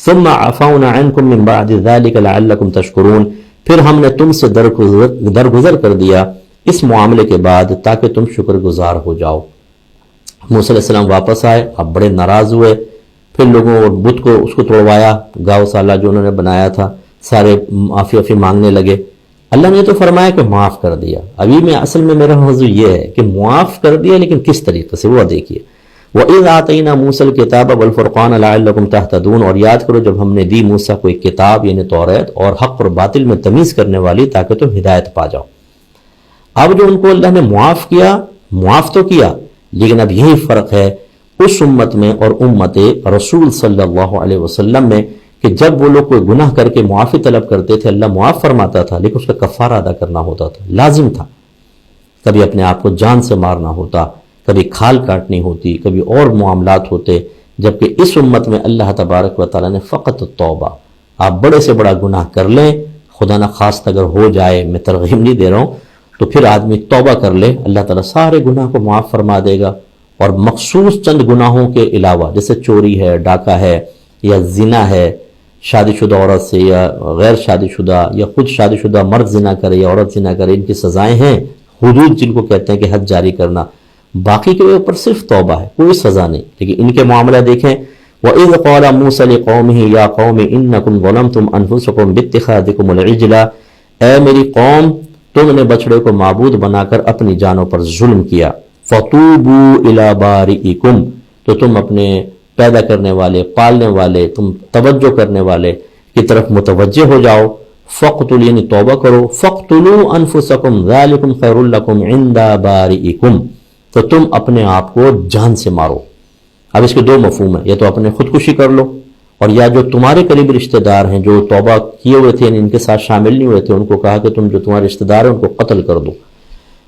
ثم عفونا عنکم من بعد ذلک لعلکم تشکرون، پھر ہم نے تم سے درگزر کر دیا اس معاملے کے بعد تاکہ تم شکر گزار ہو جاؤ۔ موسیٰ علیہ السلام واپس آئے، اب بڑے ناراض ہوئے، پھر لوگوں بت کو اس کو توڑوایا، گاؤ سالہ جو انہوں نے بنایا تھا، سارے معافی مانگنے لگے۔ اللہ نے تو فرمایا کہ معاف کر دیا۔ ابھی میں اصل میں میرا موضوع یہ ہے کہ معاف کر دیا، لیکن کس طریقے سے، وہ دیکھیے۔ وَإِذْ آتَيْنَا مُوسَى الْكِتَابَ وَالْفُرْقَانَ لَعَلَّكُمْ تَهْتَدُونَ، اور یاد کرو جب ہم نے دی موسیٰ کو ایک کتاب یعنی توریت اور حق اور باطل میں تمیز کرنے والی، تاکہ تم ہدایت پا جاؤ۔ اب جو ان کو اللہ نے معاف کیا، معاف تو کیا، لیکن اب یہی فرق ہے اس امت میں اور امت رسول صلی اللہ علیہ وسلم میں کہ جب وہ لوگ کوئی گناہ کر کے معافی طلب کرتے تھے اللہ معاف فرماتا تھا، لیکن اس کا کفارہ ادا کرنا ہوتا تھا، لازم تھا۔ کبھی اپنے آپ کو جان سے مارنا ہوتا، کبھی کھال کاٹنی ہوتی، کبھی اور معاملات ہوتے، جبکہ اس امت میں اللہ تبارک و تعالیٰ نے فقط توبہ، آپ بڑے سے بڑا گناہ کر لیں، خدا نہ خواست اگر ہو جائے، میں ترغیب نہیں دے رہا ہوں، تو پھر آدمی توبہ کر لے، اللہ تعالیٰ سارے گناہ کو معاف فرما دے گا۔ اور مخصوص چند گناہوں کے علاوہ، جیسے چوری ہے، ڈاکہ ہے، یا زنا ہے شادی شدہ عورت سے، یا غیر شادی شدہ، یا خود شادی شدہ مرد زنا کرے یا عورت زنا کرے، ان کی سزائیں ہیں، حدود جن کو کہتے ہیں کہ حد جاری کرنا۔ باقی کے اوپر صرف توبہ ہے، کوئی سزا نہیں، لیکن ان کے معاملہ دیکھیں۔ وَإِذْ قَالَ مُوسَىٰ لِقَوْمِهِ يَا قَوْمِ إِنَّكُمْ ظَلَمْتُمْ أَنفُسَكُمْ بِاتِّخَاذِكُمُ الْعِجْلَ، اے میری قوم، تم نے بچڑے کو معبود بنا کر اپنی جانوں پر ظلم کیا۔ فَتُوبُوا إِلَىٰ بَارِئِكُمْ، تو تم اپنے پیدا کرنے والے، پالنے والے، تم توجہ کرنے والے کی طرف متوجہ ہو جاؤ۔ فَاقْتُلُوا، یعنی توبہ کرو، فَاقْتُلُوا أَنفُسَكُمْ ذَلِكُمْ خَيْرٌ لَكُمْ عِنْدَ بَارِئِكُمْ، تو تم اپنے آپ کو جان سے مارو۔ اب اس کے دو مفہوم ہیں، یا تو اپنے خودکشی کر لو، اور یا جو تمہارے قریبی رشتہ دار ہیں جو توبہ کیے ہوئے تھے، یعنی ان کے ساتھ شامل نہیں ہوئے تھے، ان کو کہا کہ تم جو تمہارے رشتہ دار ہیں ان کو قتل کر دو،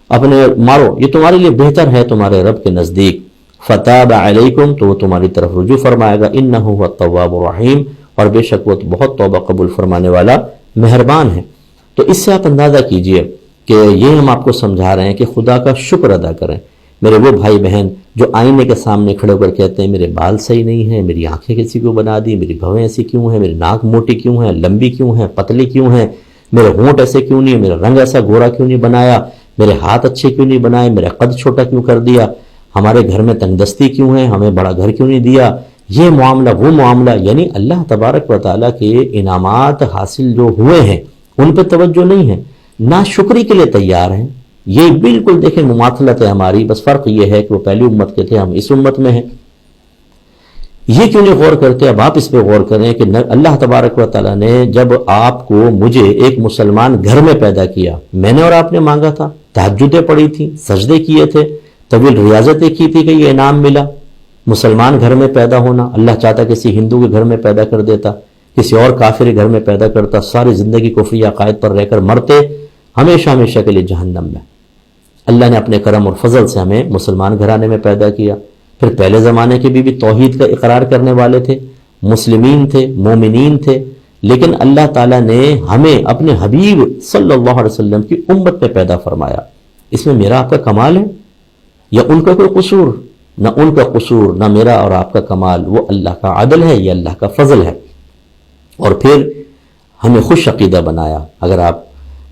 اپنے مارو، یہ تمہارے لیے بہتر ہے تمہارے رب کے نزدیک۔ فتاب علیکم، تو وہ تمہاری طرف رجوع فرمائے گا، انہ هو التواب الرحیم، اور بے شک وہ بہت توبہ قبول فرمانے والا مہربان ہے۔ تو اس سے آپ اندازہ کیجئے کہ یہ ہم آپ کو سمجھا رہے ہیں کہ خدا کا شکر ادا کریں۔ میرے وہ بھائی بہن جو آئینے کے سامنے کھڑے ہو کر کہتے ہیں میرے بال صحیح نہیں ہیں، میری آنکھیں کسی کو بنا دی، میری بھویں ایسی کیوں ہیں، میری ناک موٹی کیوں ہے، لمبی کیوں ہے، پتلی کیوں ہے، میرے ہونٹ ایسے کیوں نہیں، میرا رنگ ایسا گورا کیوں نہیں بنایا، میرے ہاتھ اچھے کیوں نہیں بنائے، میرا قد چھوٹا کیوں کر دیا، ہمارے گھر میں تنگ دستی کیوں ہے، ہمیں بڑا گھر کیوں نہیں دیا، یہ معاملہ وہ معاملہ، یعنی اللہ تبارک و تعالیٰ کے انعامات حاصل جو ہوئے ہیں ان پہ توجہ نہیں ہے، ناشکری کے لیے تیار ہیں۔ یہ بالکل دیکھیں مماثلت ہے ہماری، بس فرق یہ ہے کہ وہ پہلی امت کے تھے، ہم اس امت میں ہیں۔ یہ کیوں نہیں غور کرتے؟ اب آپ اس پہ غور کریں کہ اللہ تبارک و تعالیٰ نے جب آپ کو مجھے ایک مسلمان گھر میں پیدا کیا، میں نے اور آپ نے مانگا تھا، تہجدیں پڑھی تھی، سجدے کیے تھے، طویل ریاضتیں کی تھی کہ یہ انعام ملا، مسلمان گھر میں پیدا ہونا۔ اللہ چاہتا کسی ہندو کے گھر میں پیدا کر دیتا، کسی اور کافر کے گھر میں پیدا کرتا، ساری زندگی کفری عقائد پر رہ کر مرتے ہمیشہ ہمیشہ کے لیے جہنم میں۔ اللہ نے اپنے کرم اور فضل سے ہمیں مسلمان گھرانے میں پیدا کیا۔ پھر پہلے زمانے کے بھی توحید کا اقرار کرنے والے تھے، مسلمین تھے، مومنین تھے، لیکن اللہ تعالیٰ نے ہمیں اپنے حبیب صلی اللہ علیہ وسلم کی امت میں پیدا فرمایا۔ اس میں میرا آپ کا کمال ہے یا ان کا کوئی قصور؟ نہ ان کا قصور، نہ میرا اور آپ کا کمال، وہ اللہ کا عدل ہے، یہ اللہ کا فضل ہے۔ اور پھر ہمیں خوش عقیدہ بنایا۔ اگر آپ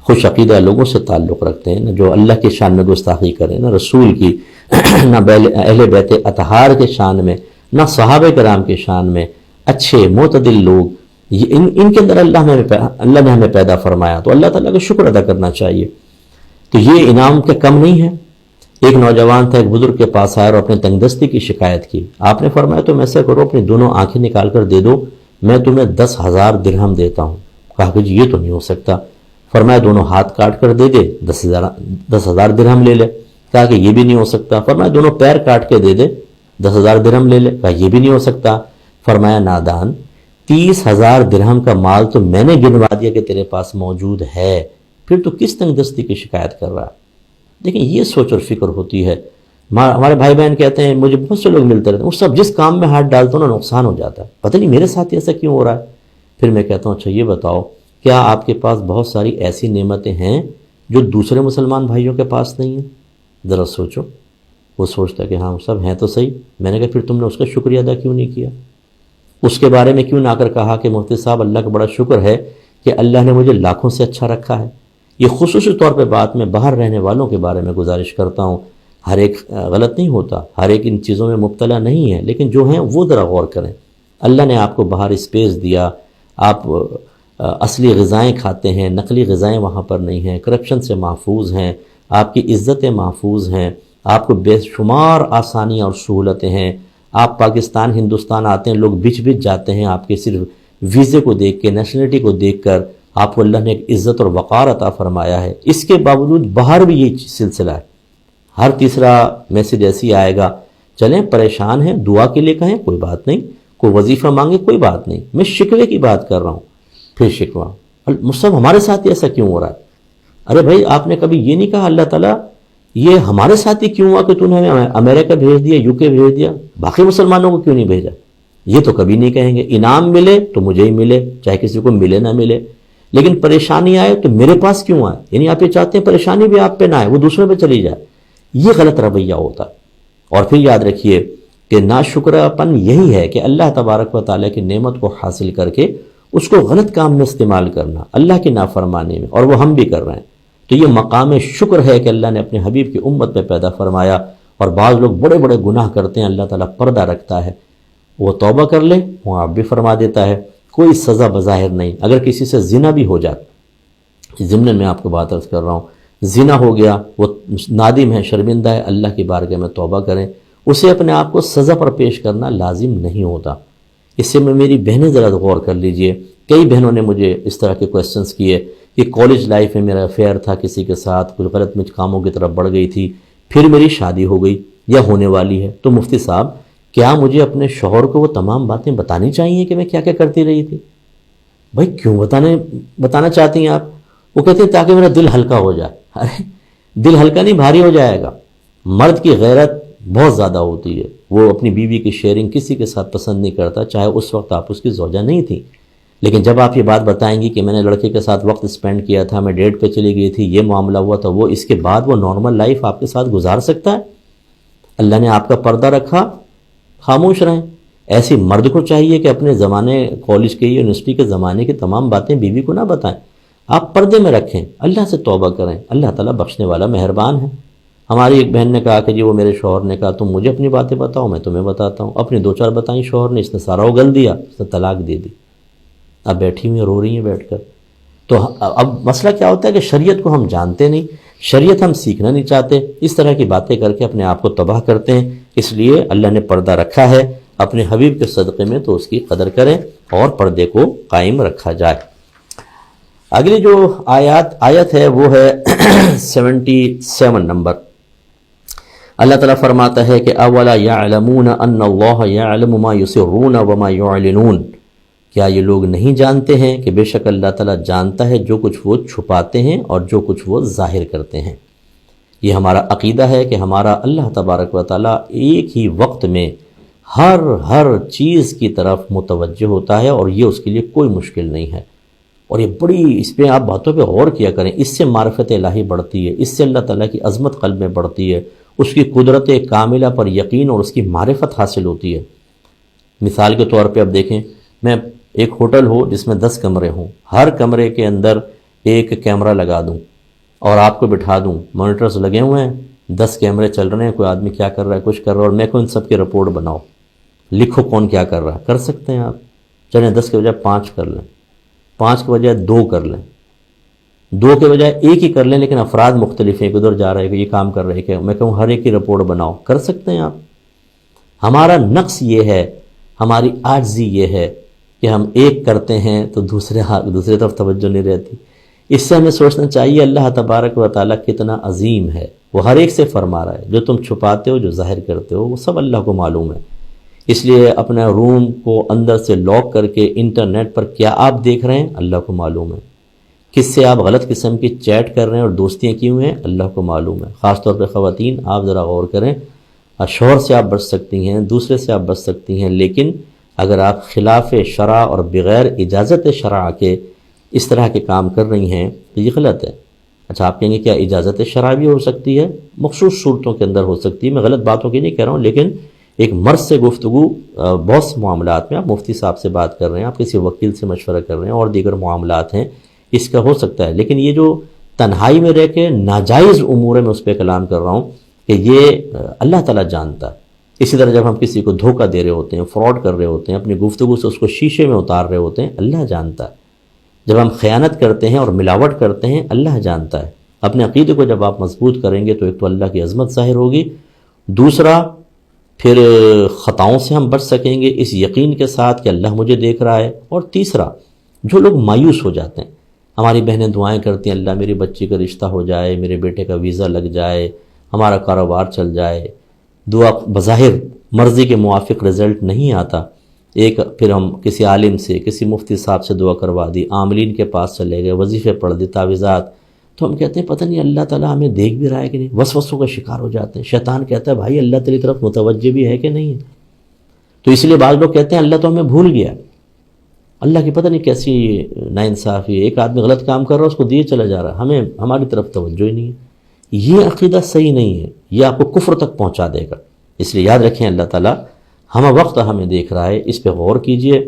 خوش عقیدہ لوگوں سے تعلق رکھتے ہیں، نہ جو اللہ کی شان میں گستاخی کریں، نہ رسول کی، نہ اہل بیت اطہار کے شان میں، نہ صحابہ کرام کے شان میں، اچھے معتدل لوگ، ان کے اندر اللہ نے ہمیں پیدا فرمایا، تو اللہ تعالیٰ کا شکر ادا کرنا چاہیے۔ تو یہ انعام کے کم نہیں ہے۔ ایک نوجوان تھا، ایک بزرگ کے پاس آیا اور اپنے تنگ دستی کی شکایت کی۔ آپ نے فرمایا تم ایسا کرو، اپنی دونوں آنکھیں نکال کر دے دو، میں تمہیں 10,000 درہم دیتا ہوں۔ کہا کہ جی یہ تو نہیں ہو سکتا۔ فرمایا دونوں ہاتھ کاٹ کر دے دے، 10,000 درہم لے لے۔ کہا کہ یہ بھی نہیں ہو سکتا۔ فرمایا دونوں پیر کاٹ کے دے دے، 10,000 درہم لے لے۔ کہا یہ بھی نہیں ہو سکتا۔ فرمایا نادان، 30,000 درہم کا مال تو میں نے گنوا دیا کہ تیرے پاس موجود ہے، پھر تو کس تنگ دستی کی شکایت کر رہا ہے؟ دیکھیں یہ سوچ اور فکر ہوتی ہے۔ ہمارے بھائی بہن کہتے ہیں، مجھے بہت سے لوگ ملتے رہتے ہیں، وہ سب جس کام میں ہاتھ ڈالتا ہوں نا نقصان ہو جاتا ہے، پتہ نہیں میرے ساتھ ایسا کیوں ہو رہا ہے۔ پھر میں کہتا ہوں اچھا یہ بتاؤ، کیا آپ کے پاس بہت ساری ایسی نعمتیں ہیں جو دوسرے مسلمان بھائیوں کے پاس نہیں ہیں؟ ذرا سوچو۔ وہ سوچتا کہ ہاں سب ہیں تو صحیح۔ میں نے کہا پھر تم نے اس کا شکریہ ادا کیوں نہیں کیا؟ اس کے بارے میں کیوں نہ کر کہا کہ مفتی صاحب اللہ کا بڑا شکر ہے کہ اللہ نے مجھے لاکھوں سے اچھا رکھا ہے۔ یہ خصوصی طور پہ بات میں باہر رہنے والوں کے بارے میں گزارش کرتا ہوں، ہر ایک غلط نہیں ہوتا، ہر ایک ان چیزوں میں مبتلا نہیں ہے، لیکن جو ہیں وہ ذرا غور کریں۔ اللہ نے آپ کو باہر اسپیس دیا، آپ اصلی غذائیں کھاتے ہیں، نقلی غذائیں وہاں پر نہیں ہیں، کرپشن سے محفوظ ہیں، آپ کی عزتیں محفوظ ہیں، آپ کو بے شمار آسانیاں اور سہولتیں ہیں۔ آپ پاکستان ہندوستان آتے ہیں، لوگ بچ جاتے ہیں آپ کے صرف ویزے کو دیکھ کے، نیشنلٹی کو دیکھ کر۔ آپ کو اللہ نے ایک عزت اور وقار عطا فرمایا ہے، اس کے باوجود باہر بھی یہ سلسلہ ہے۔ ہر تیسرا میسیج ایسی آئے گا، چلیں پریشان ہیں دعا کے لیے کہیں کوئی بات نہیں، کوئی وظیفہ مانگے کوئی بات نہیں، میں شکوے کی بات کر رہا ہوں، پھر شکوہ مصطفیٰ ہمارے ساتھ ایسا کیوں ہو رہا ہے؟ ارے بھائی آپ نے کبھی یہ نہیں کہا اللہ تعالیٰ یہ ہمارے ساتھ ہی کیوں ہوا کہ تو نے ہمیں امریکہ بھیج دیا، یو کے بھیج دیا، باقی مسلمانوں کو کیوں نہیں بھیجا؟ یہ تو کبھی نہیں کہیں گے۔ انعام ملے تو مجھے ہی ملے، چاہے کسی کو ملے نہ ملے، لیکن پریشانی آئے تو میرے پاس کیوں آئے؟ یعنی آپ یہ چاہتے ہیں پریشانی بھی آپ پہ نہ آئے، وہ دوسروں پہ چلی جائے۔ یہ غلط رویہ ہوتا ہے۔ اور پھر یاد رکھیے کہ ناشکرہ پن یہی ہے کہ اللہ تبارک و تعالیٰ کی نعمت کو حاصل کر کے اس کو غلط کام میں استعمال کرنا، اللہ کی نافرمانی میں، اور وہ ہم بھی کر رہے ہیں۔ تو یہ مقام شکر ہے کہ اللہ نے اپنے حبیب کی امت میں پیدا فرمایا۔ اور بعض لوگ بڑے بڑے گناہ کرتے ہیں، اللہ تعالیٰ پردہ رکھتا ہے، وہ توبہ کر لے وہ آپ بھی فرما دیتا ہے، کوئی سزا بظاہر نہیں۔ اگر کسی سے زنا بھی ہو جائے، ضمن میں آپ کو بات عرض کر رہا ہوں، زنا ہو گیا، وہ نادم ہے، شرمندہ ہے، اللہ کی بارگاہ میں توبہ کریں، اسے اپنے آپ کو سزا پر پیش کرنا لازم نہیں ہوتا۔ اس سے میں میری بہنیں ذرا غور کر لیجئے، کئی بہنوں نے مجھے اس طرح کے کویسچنز کیے کہ کالج لائف میں میرا افیئر تھا کسی کے ساتھ، کچھ غلط مجھ کاموں کی طرف بڑھ گئی تھی، پھر میری شادی ہو گئی یا ہونے والی ہے، تو مفتی صاحب کیا مجھے اپنے شوہر کو وہ تمام باتیں بتانی چاہیے کہ میں کیا کیا کرتی رہی تھی؟ بھائی کیوں بتانا چاہتی ہیں آپ؟ وہ کہتے ہیں تاکہ میرا دل ہلکا ہو جائے۔ ارے دل ہلکا نہیں، بھاری ہو جائے گا۔ مرد کی غیرت بہت زیادہ ہوتی ہے، وہ اپنی بیوی کی شیئرنگ کسی کے ساتھ پسند نہیں کرتا، چاہے اس وقت آپ اس کی زوجہ نہیں تھی، لیکن جب آپ یہ بات بتائیں گی کہ میں نے لڑکے کے ساتھ وقت سپینڈ کیا تھا، میں ڈیٹ پہ چلی گئی تھی، یہ معاملہ ہوا تھا، وہ اس کے بعد وہ نارمل لائف آپ کے ساتھ گزار سکتا ہے؟ اللہ نے آپ کا پردہ رکھا، خاموش رہیں۔ ایسی مرد کو چاہیے کہ اپنے زمانے کالج کے یونیورسٹی کے زمانے کی تمام باتیں بیوی کو نہ بتائیں، آپ پردے میں رکھیں، اللہ سے توبہ کریں، اللہ تعالیٰ بخشنے والا مہربان ہے۔ ہماری ایک بہن نے کہا کہ جی وہ میرے شوہر نے کہا تم مجھے اپنی باتیں بتاؤ میں تمہیں بتاتا ہوں، اپنی دو چار بتائیں شوہر نے، اس نے سارا اگل دیا، اس نے طلاق دے دی، اب بیٹھی ہوئی ہیں رو رہی ہیں بیٹھ کر۔ تو اب مسئلہ کیا ہوتا ہے کہ شریعت کو ہم جانتے نہیں، شریعت ہم سیکھنا نہیں چاہتے، اس طرح کی باتیں کر کے اپنے آپ کو تباہ کرتے ہیں۔ اس لیے اللہ نے پردہ رکھا ہے اپنے حبیب کے صدقے میں، تو اس کی قدر کریں اور پردے کو قائم رکھا جائے۔ اگلی جو آیت ہے وہ ہے 77 نمبر۔ اللہ تعالیٰ فرماتا ہے کہ اولا یعلمون ان اللہ یعلم ما یسرون وما یعلنون، کیا یہ لوگ نہیں جانتے ہیں کہ بے شک اللہ تعالیٰ جانتا ہے جو کچھ وہ چھپاتے ہیں اور جو کچھ وہ ظاہر کرتے ہیں۔ یہ ہمارا عقیدہ ہے کہ ہمارا اللہ تبارک و تعالیٰ ایک ہی وقت میں ہر چیز کی طرف متوجہ ہوتا ہے، اور یہ اس کے لیے کوئی مشکل نہیں ہے۔ اور یہ بڑی، اس پہ آپ باتوں پہ غور کیا کریں، اس سے معرفت الہی بڑھتی ہے، اس سے اللہ تعالیٰ کی عظمت قلب میں بڑھتی ہے، اس کی قدرت کاملہ پر یقین اور اس کی معرفت حاصل ہوتی ہے۔ مثال کے طور پہ اب دیکھیں، میں ایک ہوٹل ہو جس میں 10 کمرے ہوں، ہر کمرے کے اندر ایک کیمرہ لگا دوں اور آپ کو بٹھا دوں، مانیٹرز لگے ہوئے ہیں، 10 کیمرے چل رہے ہیں، کوئی آدمی کیا کر رہا ہے، کچھ کر رہا ہے، اور میں کو ان سب کی رپورٹ بناؤ، لکھو کون کیا کر رہا ہے، کر سکتے ہیں آپ؟ چلیں 10 کے بجائے 5 کر لیں، 5 کے بجائے 2 کر لیں، 2 کے بجائے 1 ہی کر لیں، لیکن افراد مختلف ہیں، ادھر جا رہے ہیں، یہ کام کر رہے ہیں، کہ میں کہوں ہر ایک کی رپورٹ بناؤ، کر سکتے ہیں آپ؟ ہمارا نقص یہ ہے، ہماری عاجزی یہ ہے کہ ہم ایک کرتے ہیں تو دوسرے طرف توجہ نہیں رہتی۔ اس سے ہمیں سوچنا چاہیے اللہ تبارک و تعالیٰ کتنا عظیم ہے، وہ ہر ایک سے فرما رہا ہے، جو تم چھپاتے ہو جو ظاہر کرتے ہو وہ سب اللہ کو معلوم ہے۔ اس لیے اپنا روم کو اندر سے لاک کر کے انٹرنیٹ پر کیا آپ دیکھ رہے ہیں اللہ کو معلوم ہے، کس سے آپ غلط قسم کی چیٹ کر رہے ہیں اور دوستیاں کی ہوئی ہیں اللہ کو معلوم ہے۔ خاص طور پہ خواتین آپ ذرا غور کریں، شوہر سے آپ بچ سکتی ہیں، دوسرے سے آپ بچ سکتی ہیں، لیکن اگر آپ خلاف شرع اور بغیر اجازت شرع کے اس طرح کے کام کر رہی ہیں تو یہ غلط ہے۔ اچھا آپ کہیں گے کیا اجازت شرع بھی ہو سکتی ہے؟ مخصوص صورتوں کے اندر ہو سکتی ہے، میں غلط باتوں کی نہیں کہہ رہا ہوں، لیکن ایک مرد سے گفتگو بہت سے معاملات میں، آپ مفتی صاحب سے بات کر رہے ہیں، آپ کسی وکیل سے مشورہ کر رہے ہیں اور دیگر معاملات ہیں، اس کا ہو سکتا ہے، لیکن یہ جو تنہائی میں رہ کے ناجائز امور ہے، میں اس پہ کلام کر رہا ہوں کہ یہ اللہ تعالیٰ جانتا ہے۔ اسی طرح جب ہم کسی کو دھوکہ دے رہے ہوتے ہیں، فراڈ کر رہے ہوتے ہیں، اپنی گفتگو سے اس کو شیشے میں اتار رہے ہوتے ہیں، اللہ جانتا ہے۔ جب ہم خیانت کرتے ہیں اور ملاوٹ کرتے ہیں، اللہ جانتا ہے۔ اپنے عقیدے کو جب آپ مضبوط کریں گے تو ایک تو اللہ کی عظمت ظاہر ہوگی، دوسرا پھر خطاؤں سے ہم بچ سکیں گے اس یقین کے ساتھ کہ اللہ مجھے دیکھ رہا ہے، اور تیسرا جو لوگ مایوس ہو جاتے ہیں، ہماری بہنیں دعائیں کرتی ہیں اللہ میری بچی کا رشتہ ہو جائے، میرے بیٹے کا ویزا لگ جائے، ہمارا کاروبار چل جائے، دعا بظاہر مرضی کے موافق رزلٹ نہیں آتا، ایک پھر ہم کسی عالم سے، کسی مفتی صاحب سے دعا کروا دی، عاملین کے پاس چلے گئے، وظیفے پڑھ دی، تعویذات، تو ہم کہتے ہیں پتہ نہیں اللہ تعالیٰ ہمیں دیکھ بھی رہا ہے کہ نہیں، وسوسوں کا شکار ہو جاتے ہیں۔ شیطان کہتا ہے بھائی اللہ تیری طرف متوجہ بھی ہے کہ نہیں ہے، تو اس لیے بعض لوگ کہتے ہیں اللہ تو ہمیں بھول گیا، اللہ کی پتہ نہیں کیسی ناانصافی ہے، ایک آدمی غلط کام کر رہا ہے اس کو دیے چلا جا رہا ہے، ہماری طرف توجہ ہی نہیں ہے۔ یہ عقیدہ صحیح نہیں ہے، یہ آپ کو کفر تک پہنچا دے گا۔ اس لیے یاد رکھیں اللہ تعالیٰ ہم وقت ہمیں دیکھ رہا ہے، اس پہ غور کیجئے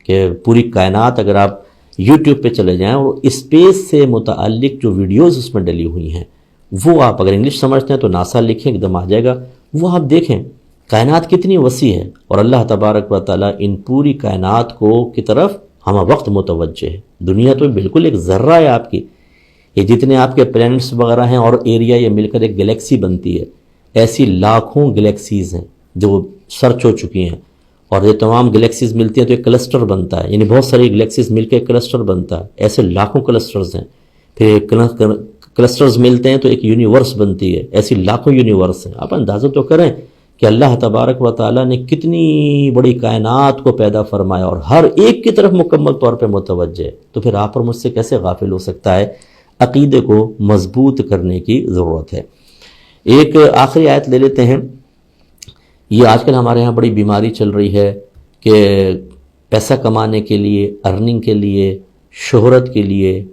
کہ پوری کائنات اگر آپ یوٹیوب پہ چلے جائیں اور اسپیس سے متعلق جو ویڈیوز اس میں ڈلی ہوئی ہیں وہ آپ اگر انگلش سمجھتے ہیں تو ناسا لکھیں، ایک دم آ جائے گا، وہ آپ دیکھیں کائنات کتنی وسیع ہے، اور اللہ تبارک و تعالیٰ ان پوری کائنات کو کی طرف ہم وقت متوجہ ہے۔ دنیا تو بالکل ایک ذرہ ہے آپ کی، یہ جتنے آپ کے پلینٹس وغیرہ ہیں اور ایریا یہ مل کر ایک گلیکسی بنتی ہے، ایسی لاکھوں گلیکسیز ہیں جو سرچ ہو چکی ہیں، اور یہ تمام گلیکسیز ملتی ہیں تو ایک کلسٹر بنتا ہے، یعنی بہت ساری گلیکسیز مل کے ایک کلسٹر بنتا ہے، ایسے لاکھوں کلسٹرز ہیں، پھر کلسٹرز ملتے ہیں تو ایک یونیورس بنتی ہے، ایسی لاکھوں یونیورس ہیں۔ آپ اندازہ تو کریں کہ اللہ تبارک و تعالیٰ نے کتنی بڑی کائنات کو پیدا فرمایا اور ہر ایک کی طرف مکمل طور پہ متوجہ ہے، تو پھر آپ اور مجھ سے کیسے غافل ہو سکتا ہے؟ عقیدے کو مضبوط کرنے کی ضرورت ہے۔ ایک آخری آیت لے لیتے ہیں۔ یہ آج کل ہمارے ہاں بڑی بیماری چل رہی ہے کہ پیسہ کمانے کے لیے، ارننگ کے لیے، شہرت کے لیے،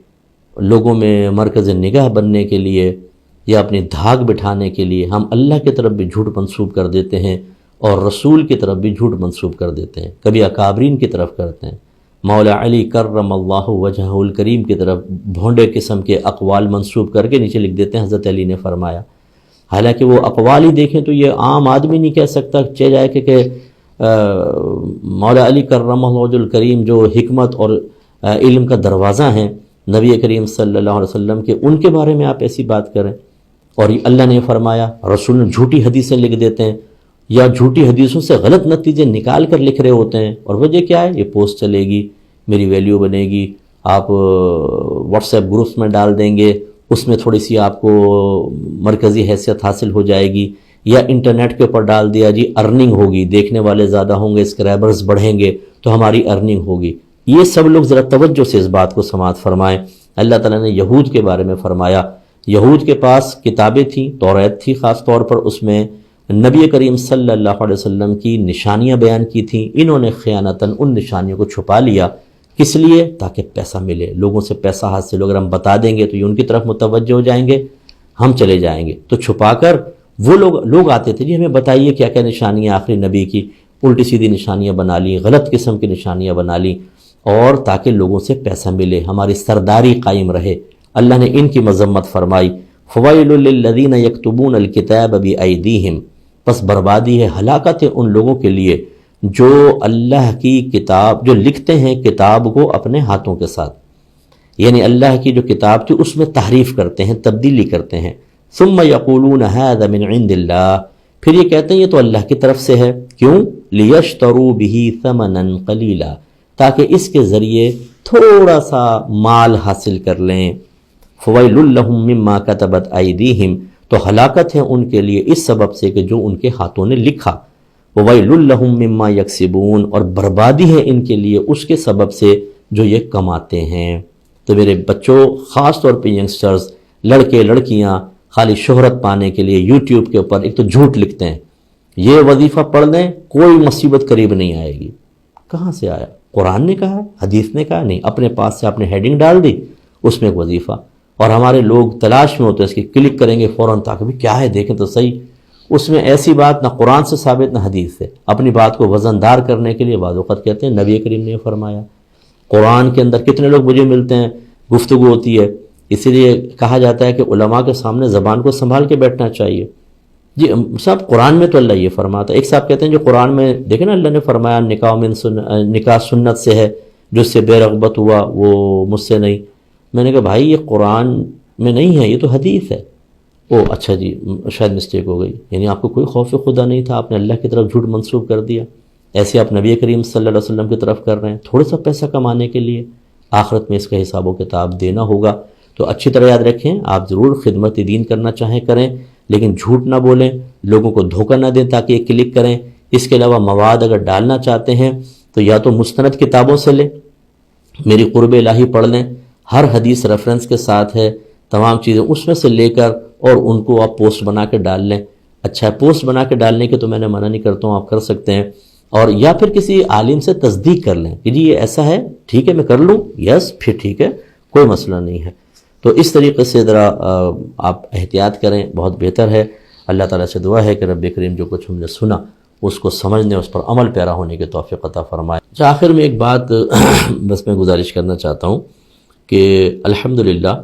لوگوں میں مرکز نگاہ بننے کے لیے یا اپنی دھاک بٹھانے کے لیے ہم اللہ کی طرف بھی جھوٹ منسوب کر دیتے ہیں اور رسول کی طرف بھی جھوٹ منسوب کر دیتے ہیں، کبھی اکابرین کی طرف کرتے ہیں، مولا علی کرم اللہ وجہہ الکریم کی طرف بھونڈے قسم کے اقوال منسوب کر کے نیچے لکھ دیتے ہیں حضرت علی نے فرمایا، حالانکہ وہ اقوال ہی دیکھیں تو یہ عام آدمی نہیں کہہ سکتا چہ جائے کہ مولا علی کرم اللہ وجہ الکریم جو حکمت اور علم کا دروازہ ہیں نبی کریم صلی اللہ علیہ وسلم کے، ان کے بارے میں آپ ایسی بات کریں، اور یہ اللہ نے فرمایا، رسول نے جھوٹی حدیثیں لکھ دیتے ہیں یا جھوٹی حدیثوں سے غلط نتیجے نکال کر لکھ رہے ہوتے ہیں، اور وجہ کیا ہے؟ یہ پوسٹ چلے گی، میری ویلیو بنے گی، آپ واٹس ایپ گروپس میں ڈال دیں گے، اس میں تھوڑی سی آپ کو مرکزی حیثیت حاصل ہو جائے گی، یا انٹرنیٹ کے اوپر ڈال دیا جی ارننگ ہوگی، دیکھنے والے زیادہ ہوں گے، سبسکرائبرز بڑھیں گے تو ہماری ارننگ ہوگی۔ یہ سب لوگ ذرا توجہ سے اس بات کو سماعت فرمائیں۔ اللہ تعالیٰ نے یہود کے بارے میں فرمایا، یہود کے پاس کتابیں تھیں، توریت تھی خاص طور پر، اس میں نبی کریم صلی اللہ علیہ وسلم کی نشانیاں بیان کی تھیں، انہوں نے خیانتاً ان نشانیوں کو چھپا لیا، کس لیے؟ تاکہ پیسہ ملے، لوگوں سے پیسہ حاصل ہو، اگر ہم بتا دیں گے تو یہ ان کی طرف متوجہ ہو جائیں گے، ہم چلے جائیں گے، تو چھپا کر وہ لوگ آتے تھے جی ہمیں بتائیے کیا کیا نشانیاں آخری نبی کی، الٹی سیدھی نشانیاں بنا لی، غلط قسم کی نشانیاں بنا لی، اور تاکہ لوگوں سے پیسہ ملے، ہماری سرداری قائم رہے۔ اللہ نے ان کی مذمت فرمائی، فوائل للذین یکتبون الکتاب بایدیہم، پس بربادی ہے، ہلاکت ہے ان لوگوں کے لیے جو اللہ کی کتاب، جو لکھتے ہیں کتاب کو اپنے ہاتھوں کے ساتھ، یعنی اللہ کی جو کتاب تھی اس میں تحریف کرتے ہیں، تبدیلی کرتے ہیں، ثم یقولون ھذا من عند اللہ، پھر یہ کہتے ہیں یہ تو اللہ کی طرف سے ہے، کیوں؟ لیشتروا بہ ثمنا قلیلا، تاکہ اس کے ذریعے تھوڑا سا مال حاصل کر لیں۔ فویل لہم مما کتبت ایدیہم، تو ہلاکت ہے ان کے لیے اس سبب سے کہ جو ان کے ہاتھوں نے لکھا، وویل لہم مما یکسبون، اور بربادی ہے ان کے لیے اس کے سبب سے جو یہ کماتے ہیں۔ تو میرے بچوں، خاص طور پہ ینگسٹرز، لڑکے لڑکیاں، خالی شہرت پانے کے لیے یوٹیوب کے اوپر ایک تو جھوٹ لکھتے ہیں، یہ وظیفہ پڑھ لیں کوئی مصیبت قریب نہیں آئے گی۔ کہاں سے آیا؟ قرآن نے کہا، حدیث نے کہا؟ نہیں، اپنے پاس سے آپ نے ہیڈنگ ڈال دی، اس میں ایک وظیفہ، اور ہمارے لوگ تلاش میں ہوتے ہیں اس کی، کلک کریں گے فوراً تاکہ بھی کیا ہے دیکھیں تو صحیح، اس میں ایسی بات نہ قرآن سے ثابت نہ حدیث سے، اپنی بات کو وزندار کرنے کے لیے بعض اوقات کہتے ہیں نبی کریم نے فرمایا۔ قرآن کے اندر کتنے لوگ مجھے ملتے ہیں، گفتگو ہوتی ہے، اسی لیے کہا جاتا ہے کہ علماء کے سامنے زبان کو سنبھال کے بیٹھنا چاہیے۔ جی صاحب قرآن میں تو اللہ یہ فرماتا ہے، ایک صاحب کہتے ہیں جو قرآن میں دیکھیں نا اللہ نے فرمایا نکاح سنت سے ہے، جو اس سے بے رغبت ہوا وہ مجھ سے نہیں۔ میں نے کہا بھائی یہ قرآن میں نہیں ہے، یہ تو حدیث ہے۔ او اچھا جی شاید مسٹیک ہو گئی، یعنی آپ کو کوئی خوف خدا نہیں تھا، آپ نے اللہ کی طرف جھوٹ منسوب کر دیا۔ ایسے آپ نبی کریم صلی اللہ علیہ وسلم کی طرف کر رہے ہیں، تھوڑا سا پیسہ کمانے کے لیے، آخرت میں اس کا حساب و کتاب دینا ہوگا۔ تو اچھی طرح یاد رکھیں، آپ ضرور خدمت دین کرنا چاہیں کریں، لیکن جھوٹ نہ بولیں، لوگوں کو دھوکہ نہ دیں تاکہ یہ کلک کریں۔ اس کے علاوہ مواد اگر ڈالنا چاہتے ہیں تو یا تو مستند کتابوں سے لیں، میری قرب الہی پڑھ لیں، ہر حدیث ریفرنس کے ساتھ ہے، تمام چیزیں اس میں سے لے کر اور ان کو آپ پوسٹ بنا کے ڈال لیں۔ اچھا پوسٹ بنا کے ڈالنے کے تو میں نے منع نہیں کرتا ہوں، آپ کر سکتے ہیں، اور یا پھر کسی عالم سے تصدیق کر لیں کہ جی یہ ایسا ہے، ٹھیک ہے میں کر لوں، یس پھر ٹھیک ہے، کوئی مسئلہ نہیں ہے۔ تو اس طریقے سے ذرا آپ احتیاط کریں، بہت بہتر ہے۔ اللہ تعالیٰ سے دعا ہے کہ رب کریم جو کچھ ہم نے سنا اس کو سمجھنے، اس پر عمل پیرا ہونے کی توفیق عطا فرمائے۔ اچھا آخر میں ایک بات بس میں گزارش کرنا چاہتا ہوں کہ الحمدللہ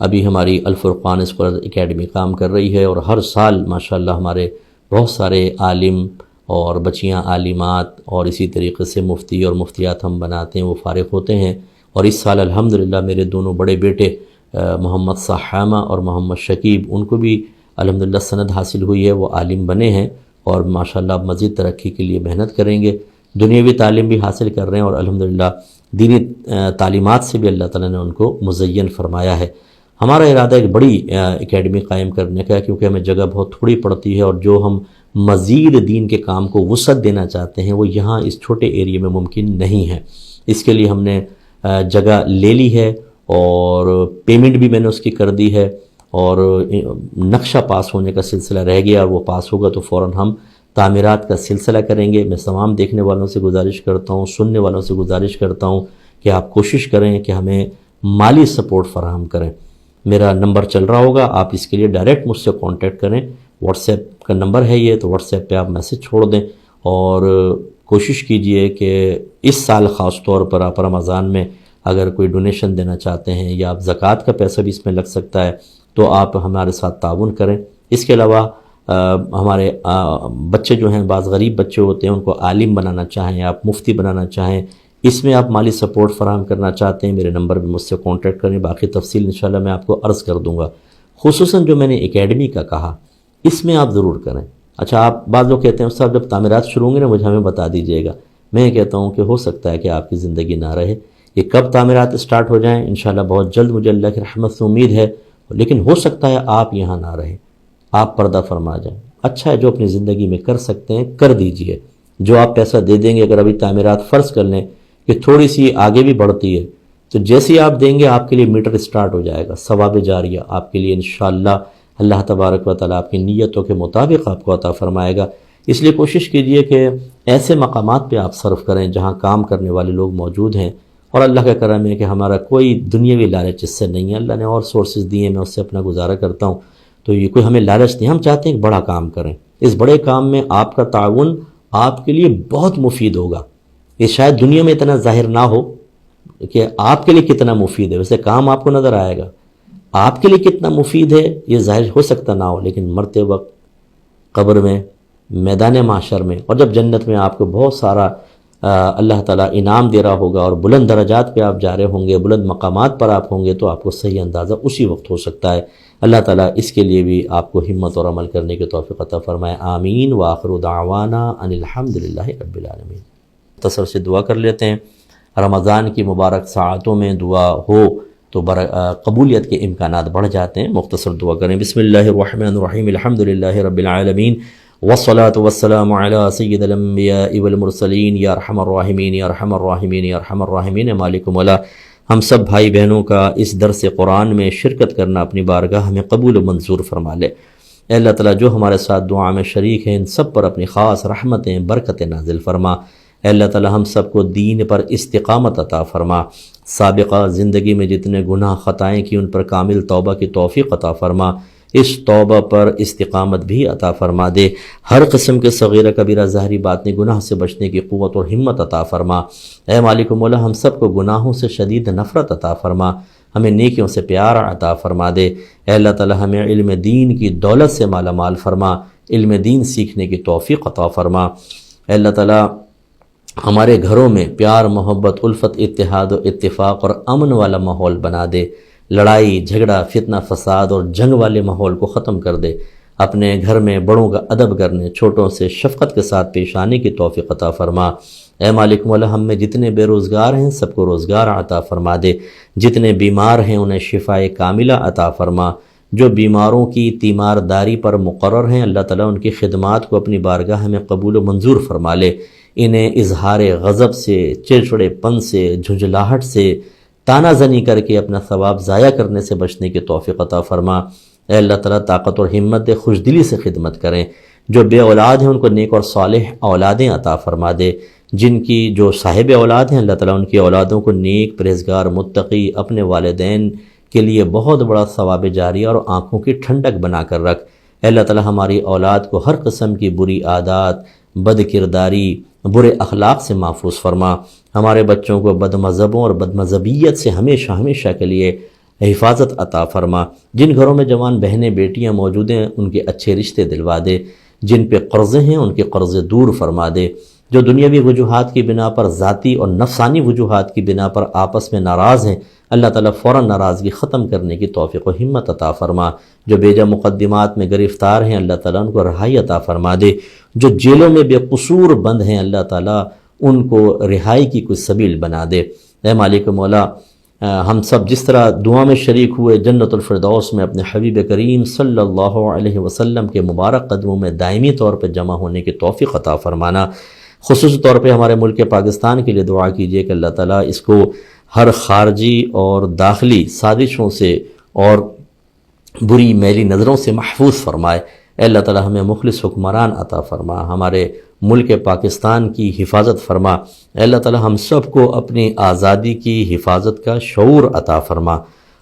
ابھی ہماری الفرقان اسکالر اکیڈمی کام کر رہی ہے، اور ہر سال ماشاءاللہ ہمارے بہت سارے عالم اور بچیاں عالمات اور اسی طریقے سے مفتی اور مفتیات ہم بناتے ہیں، وہ فارغ ہوتے ہیں۔ اور اس سال الحمدللہ میرے دونوں بڑے بیٹے محمد صحامہ اور محمد شکیب، ان کو بھی الحمدللہ سند حاصل ہوئی ہے، وہ عالم بنے ہیں، اور ماشاءاللہ مزید ترقی کے لیے محنت کریں گے۔ دنیاوی تعلیم بھی حاصل کر رہے ہیں، اور الحمدللہ دینی تعلیمات سے بھی اللہ تعالیٰ نے ان کو مزین فرمایا ہے۔ ہمارا ارادہ ایک بڑی اکیڈمی قائم کرنے کا ہے، کیونکہ ہمیں جگہ بہت تھوڑی پڑتی ہے، اور جو ہم مزید دین کے کام کو وسعت دینا چاہتے ہیں وہ یہاں اس چھوٹے ایریے میں ممکن نہیں ہے۔ اس کے لیے ہم نے جگہ لے لی ہے، اور پیمنٹ بھی میں نے اس کی کر دی ہے، اور نقشہ پاس ہونے کا سلسلہ رہ گیا، اور وہ پاس ہوگا تو فوراً ہم تعمیرات کا سلسلہ کریں گے۔ میں تمام دیکھنے والوں سے گزارش کرتا ہوں، سننے والوں سے گزارش کرتا ہوں کہ آپ کوشش کریں کہ ہمیں مالی سپورٹ فراہم کریں۔ میرا نمبر چل رہا ہوگا، آپ اس کے لیے ڈائریکٹ مجھ سے کانٹیکٹ کریں، واٹس ایپ کا نمبر ہے یہ، تو واٹس ایپ پہ آپ میسج چھوڑ دیں، اور کوشش کیجئے کہ اس سال خاص طور پر آپ رمضان میں اگر کوئی ڈونیشن دینا چاہتے ہیں، یا آپ زکوٰۃ کا پیسہ بھی اس میں لگ سکتا ہے، تو آپ ہمارے ساتھ تعاون کریں۔ اس کے علاوہ ہمارے بچے جو ہیں، بعض غریب بچے ہوتے ہیں، ان کو عالم بنانا چاہیں، آپ مفتی بنانا چاہیں، اس میں آپ مالی سپورٹ فراہم کرنا چاہتے ہیں، میرے نمبر پہ مجھ سے کانٹیکٹ کریں، باقی تفصیل انشاءاللہ میں آپ کو عرض کر دوں گا۔ خصوصاً جو میں نے اکیڈمی کا کہا، اس میں آپ ضرور کریں۔ اچھا آپ بعض لوگ کہتے ہیں صاحب جب تعمیرات شروع ہوں گے نا مجھے ہمیں بتا دیجیے گا۔ میں یہ کہتا ہوں کہ ہو سکتا ہے کہ آپ کی زندگی نہ رہے، یہ کب تعمیرات اسٹارٹ ہو جائیں انشاءاللہ بہت جلد، مجھے اللہ کی رحمت سے امید ہے، لیکن ہو سکتا ہے آپ یہاں نہ رہیں، آپ پردہ فرما جائیں۔ اچھا ہے جو اپنی زندگی میں کر سکتے ہیں کر دیجئے۔ جو آپ پیسہ دے دیں گے، اگر ابھی تعمیرات فرض کر لیں کہ تھوڑی سی آگے بھی بڑھتی ہے، تو جیسے ہی آپ دیں گے آپ کے لیے میٹر اسٹارٹ ہو جائے گا، ثواب جاریہ آپ کے لیے انشاءاللہ اللہ تبارک و تعالیٰ آپ کی نیتوں کے مطابق آپ کو عطا فرمائے گا۔ اس لیے کوشش کیجئے کہ ایسے مقامات پہ آپ صرف کریں جہاں کام کرنے والے لوگ موجود ہیں، اور اللہ کا کرم ہے کہ ہمارا کوئی دنیاوی لالچ اس سے نہیں ہے، اللہ نے اور سورسز دیے ہیں، میں اس سے اپنا گزارا کرتا ہوں، تو یہ کوئی ہمیں لالچ نہیں، ہم چاہتے ہیں کہ بڑا کام کریں۔ اس بڑے کام میں آپ کا تعاون آپ کے لیے بہت مفید ہوگا، یہ شاید دنیا میں اتنا ظاہر نہ ہو کہ آپ کے لیے کتنا مفید ہے، ویسے کام آپ کو نظر آئے گا، آپ کے لیے کتنا مفید ہے یہ ظاہر ہو سکتا نہ ہو، لیکن مرتے وقت قبر میں، میدان محشر میں، اور جب جنت میں آپ کو بہت سارا اللہ تعالیٰ انعام دے رہا ہوگا، اور بلند درجات پہ آپ جا رہے ہوں گے، بلند مقامات پر آپ ہوں گے، تو آپ کو صحیح اندازہ اسی وقت ہو سکتا ہے۔ اللہ تعالیٰ اس کے لیے بھی آپ کو ہمت اور عمل کرنے کی توفیق عطا فرمائے، آمین۔ وآخر دعوانا ان الحمدللہ رب العالمین۔ مختصر سے دعا کر لیتے ہیں، رمضان کی مبارک ساعتوں میں دعا ہو تو قبولیت کے امکانات بڑھ جاتے ہیں۔ مختصر دعا کریں، بسم اللہ الرحمن الرحیم، الحمدللہ رب العالمین، والصلاة والسلام علی سید الانبیاء والمرسلین، یا ارحم الراحمین یا ارحم الراحمین یا ارحم الراحمین، مالک مولا ہم سب بھائی بہنوں کا اس درس قرآن میں شرکت کرنا اپنی بارگاہ میں قبول و منظور فرما لے۔ اے اللہ تعالیٰ جو ہمارے ساتھ دعا میں شریک ہیں ان سب پر اپنی خاص رحمتیں برکتیں نازل فرما۔ اے اللہ تعالیٰ ہم سب کو دین پر استقامت عطا فرما، سابقہ زندگی میں جتنے گناہ خطائیں کی ان پر کامل توبہ کی توفیق عطا فرما۔ اس توبہ پر استقامت بھی عطا فرما دے، ہر قسم کے صغیرہ کبیرہ ظاہری باطنی گناہ سے بچنے کی قوت اور ہمت عطا فرما۔ اے مالک مولا، ہم سب کو گناہوں سے شدید نفرت عطا فرما، ہمیں نیکیوں سے پیار عطا فرما دے۔ اے اللہ تعالی ہمیں علم دین کی دولت سے مالا مال فرما، علم دین سیکھنے کی توفیق عطا فرما۔ اے اللہ تعالی ہمارے گھروں میں پیار، محبت، الفت، اتحاد و اتفاق اور امن والا ماحول بنا دے، لڑائی، جھگڑا، فتنہ، فساد اور جنگ والے ماحول کو ختم کر دے۔ اپنے گھر میں بڑوں کا ادب کرنے، چھوٹوں سے شفقت کے ساتھ پیش آنے کی توفیق عطا فرما۔ اے مالک مولا، ہم میں جتنے بے روزگار ہیں سب کو روزگار عطا فرما دے، جتنے بیمار ہیں انہیں شفائے کاملہ عطا فرما، جو بیماروں کی تیمارداری پر مقرر ہیں اللہ تعالیٰ ان کی خدمات کو اپنی بارگاہ میں قبول و منظور فرما لے، انہیں اظہار غضب سے، چڑچڑے پن سے، جھنجھلاہٹ سے، تانا زنی کر کے اپنا ثواب ضائع کرنے سے بچنے کی توفیق عطا فرما۔ اے اللہ تعالیٰ طاقت اور ہمت دے، خوش دلی سے خدمت کریں، جو بے اولاد ہیں ان کو نیک اور صالح اولادیں عطا فرما دے، جن کی جو صاحب اولاد ہیں اللہ تعالیٰ ان کی اولادوں کو نیک، پرہیزگار، متقی، اپنے والدین کے لیے بہت بڑا ثواب جاریہ اور آنکھوں کی ٹھنڈک بنا کر رکھ۔ اے اللہ تعالیٰ ہماری اولاد کو ہر قسم کی بری عادات، بد کرداری، برے اخلاق سے محفوظ فرما، ہمارے بچوں کو بد مذہبوں اور بد مذہبیت سے ہمیشہ ہمیشہ کے لیے حفاظت عطا فرما، جن گھروں میں جوان بہنیں بیٹیاں موجود ہیں ان کے اچھے رشتے دلوا دے، جن پہ قرضے ہیں ان کے قرضے دور فرما دے، جو دنیاوی وجوہات کی بنا پر، ذاتی اور نفسانی وجوہات کی بنا پر آپس میں ناراض ہیں اللہ تعالیٰ فوراً ناراضگی ختم کرنے کی توفیق و ہمت عطا فرما، جو بیجا مقدمات میں گرفتار ہیں اللہ تعالیٰ ان کو رہائی عطا فرما دے، جو جیلوں میں بے قصور بند ہیں اللہ تعالیٰ ان کو رہائی کی کوئی سبیل بنا دے۔ اے مالک مولا، ہم سب جس طرح دعا میں شریک ہوئے جنت الفردوس میں اپنے حبیب کریم صلی اللہ علیہ وسلم کے مبارک قدموں میں دائمی طور پہ جمع ہونے کی توفیق عطا فرمانا۔ خصوصی طور پہ ہمارے ملک پاکستان کے لیے دعا کیجیے کہ اللہ تعالیٰ اس کو ہر خارجی اور داخلی سازشوں سے اور بری میلی نظروں سے محفوظ فرمائے۔ اے اللہ تعالیٰ ہمیں مخلص حکمران عطا فرما، ہمارے ملک پاکستان کی حفاظت فرما۔ اے اللہ تعالیٰ ہم سب کو اپنی آزادی کی حفاظت کا شعور عطا فرما۔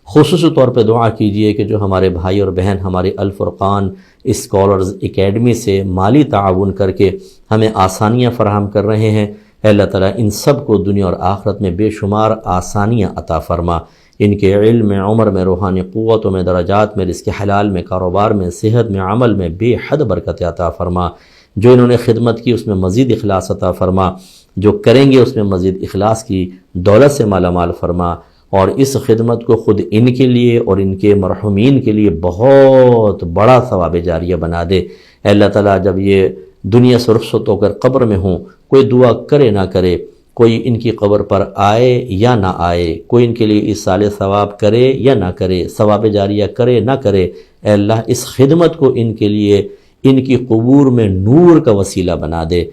خصوصی طور پہ دعا کیجئے کہ جو ہمارے بھائی اور بہن ہمارے الفرقان اسکالرز اکیڈمی سے مالی تعاون کر کے ہمیں آسانیاں فراہم کر رہے ہیں، اے اللہ تعالیٰ ان سب کو دنیا اور آخرت میں بے شمار آسانیاں عطا فرما، ان کے علم میں، عمر میں، روحانی قوتوں میں، درجات میں، رزق حلال میں، کاروبار میں، صحت میں، عمل میں بے حد برکت عطا فرما، جو انہوں نے خدمت کی اس میں مزید اخلاص عطا فرما، جو کریں گے اس میں مزید اخلاص کی دولت سے مالا مال فرما، اور اس خدمت کو خود ان کے لیے اور ان کے مرحومین کے لیے بہت بڑا ثواب جاریہ بنا دے۔ اے اللہ تعالیٰ جب یہ دنیا سے رخصت ہو کر قبر میں ہوں، کوئی دعا کرے نہ کرے، کوئی ان کی قبر پر آئے یا نہ آئے، کوئی ان کے لیے ایصال ثواب کرے یا نہ کرے، ثواب جاریہ کرے نہ کرے، اے اللہ اس خدمت کو ان کے لیے ان کی قبور میں نور کا وسیلہ بنا دے،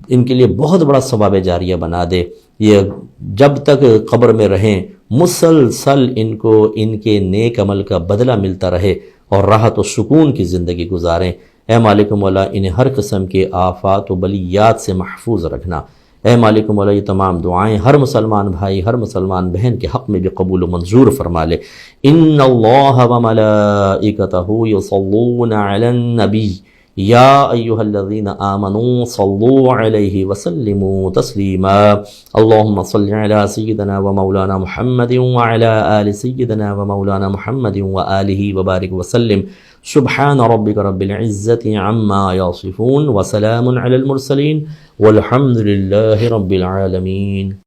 ان کے لیے بہت بڑا ثواب جاریہ بنا دے، یہ جب تک قبر میں رہیں مسلسل ان کو ان کے نیک عمل کا بدلہ ملتا رہے اور راحت و سکون کی زندگی گزاریں۔ اے مالک مولا انہیں ہر قسم کے آفات و بلیات سے محفوظ رکھنا۔ اے مالک مولا یہ تمام دعائیں ہر مسلمان بھائی، ہر مسلمان بہن کے حق میں بھی قبول و منظور فرما لے۔ ان اللہ و ملائکتہ یصلون علی النبی یا ایہا الذین آمنوا صلوا علیہ وسلموا تسلیما۔ اللہم صل علی سیدنا و مولانا محمد وعلی آل سیدنا و مولانا محمد وآلہ وبارک وسلم۔ سبحان ربک رب العزت عما یصفون وسلام علی المرسلین والحمد للہ رب العالمین۔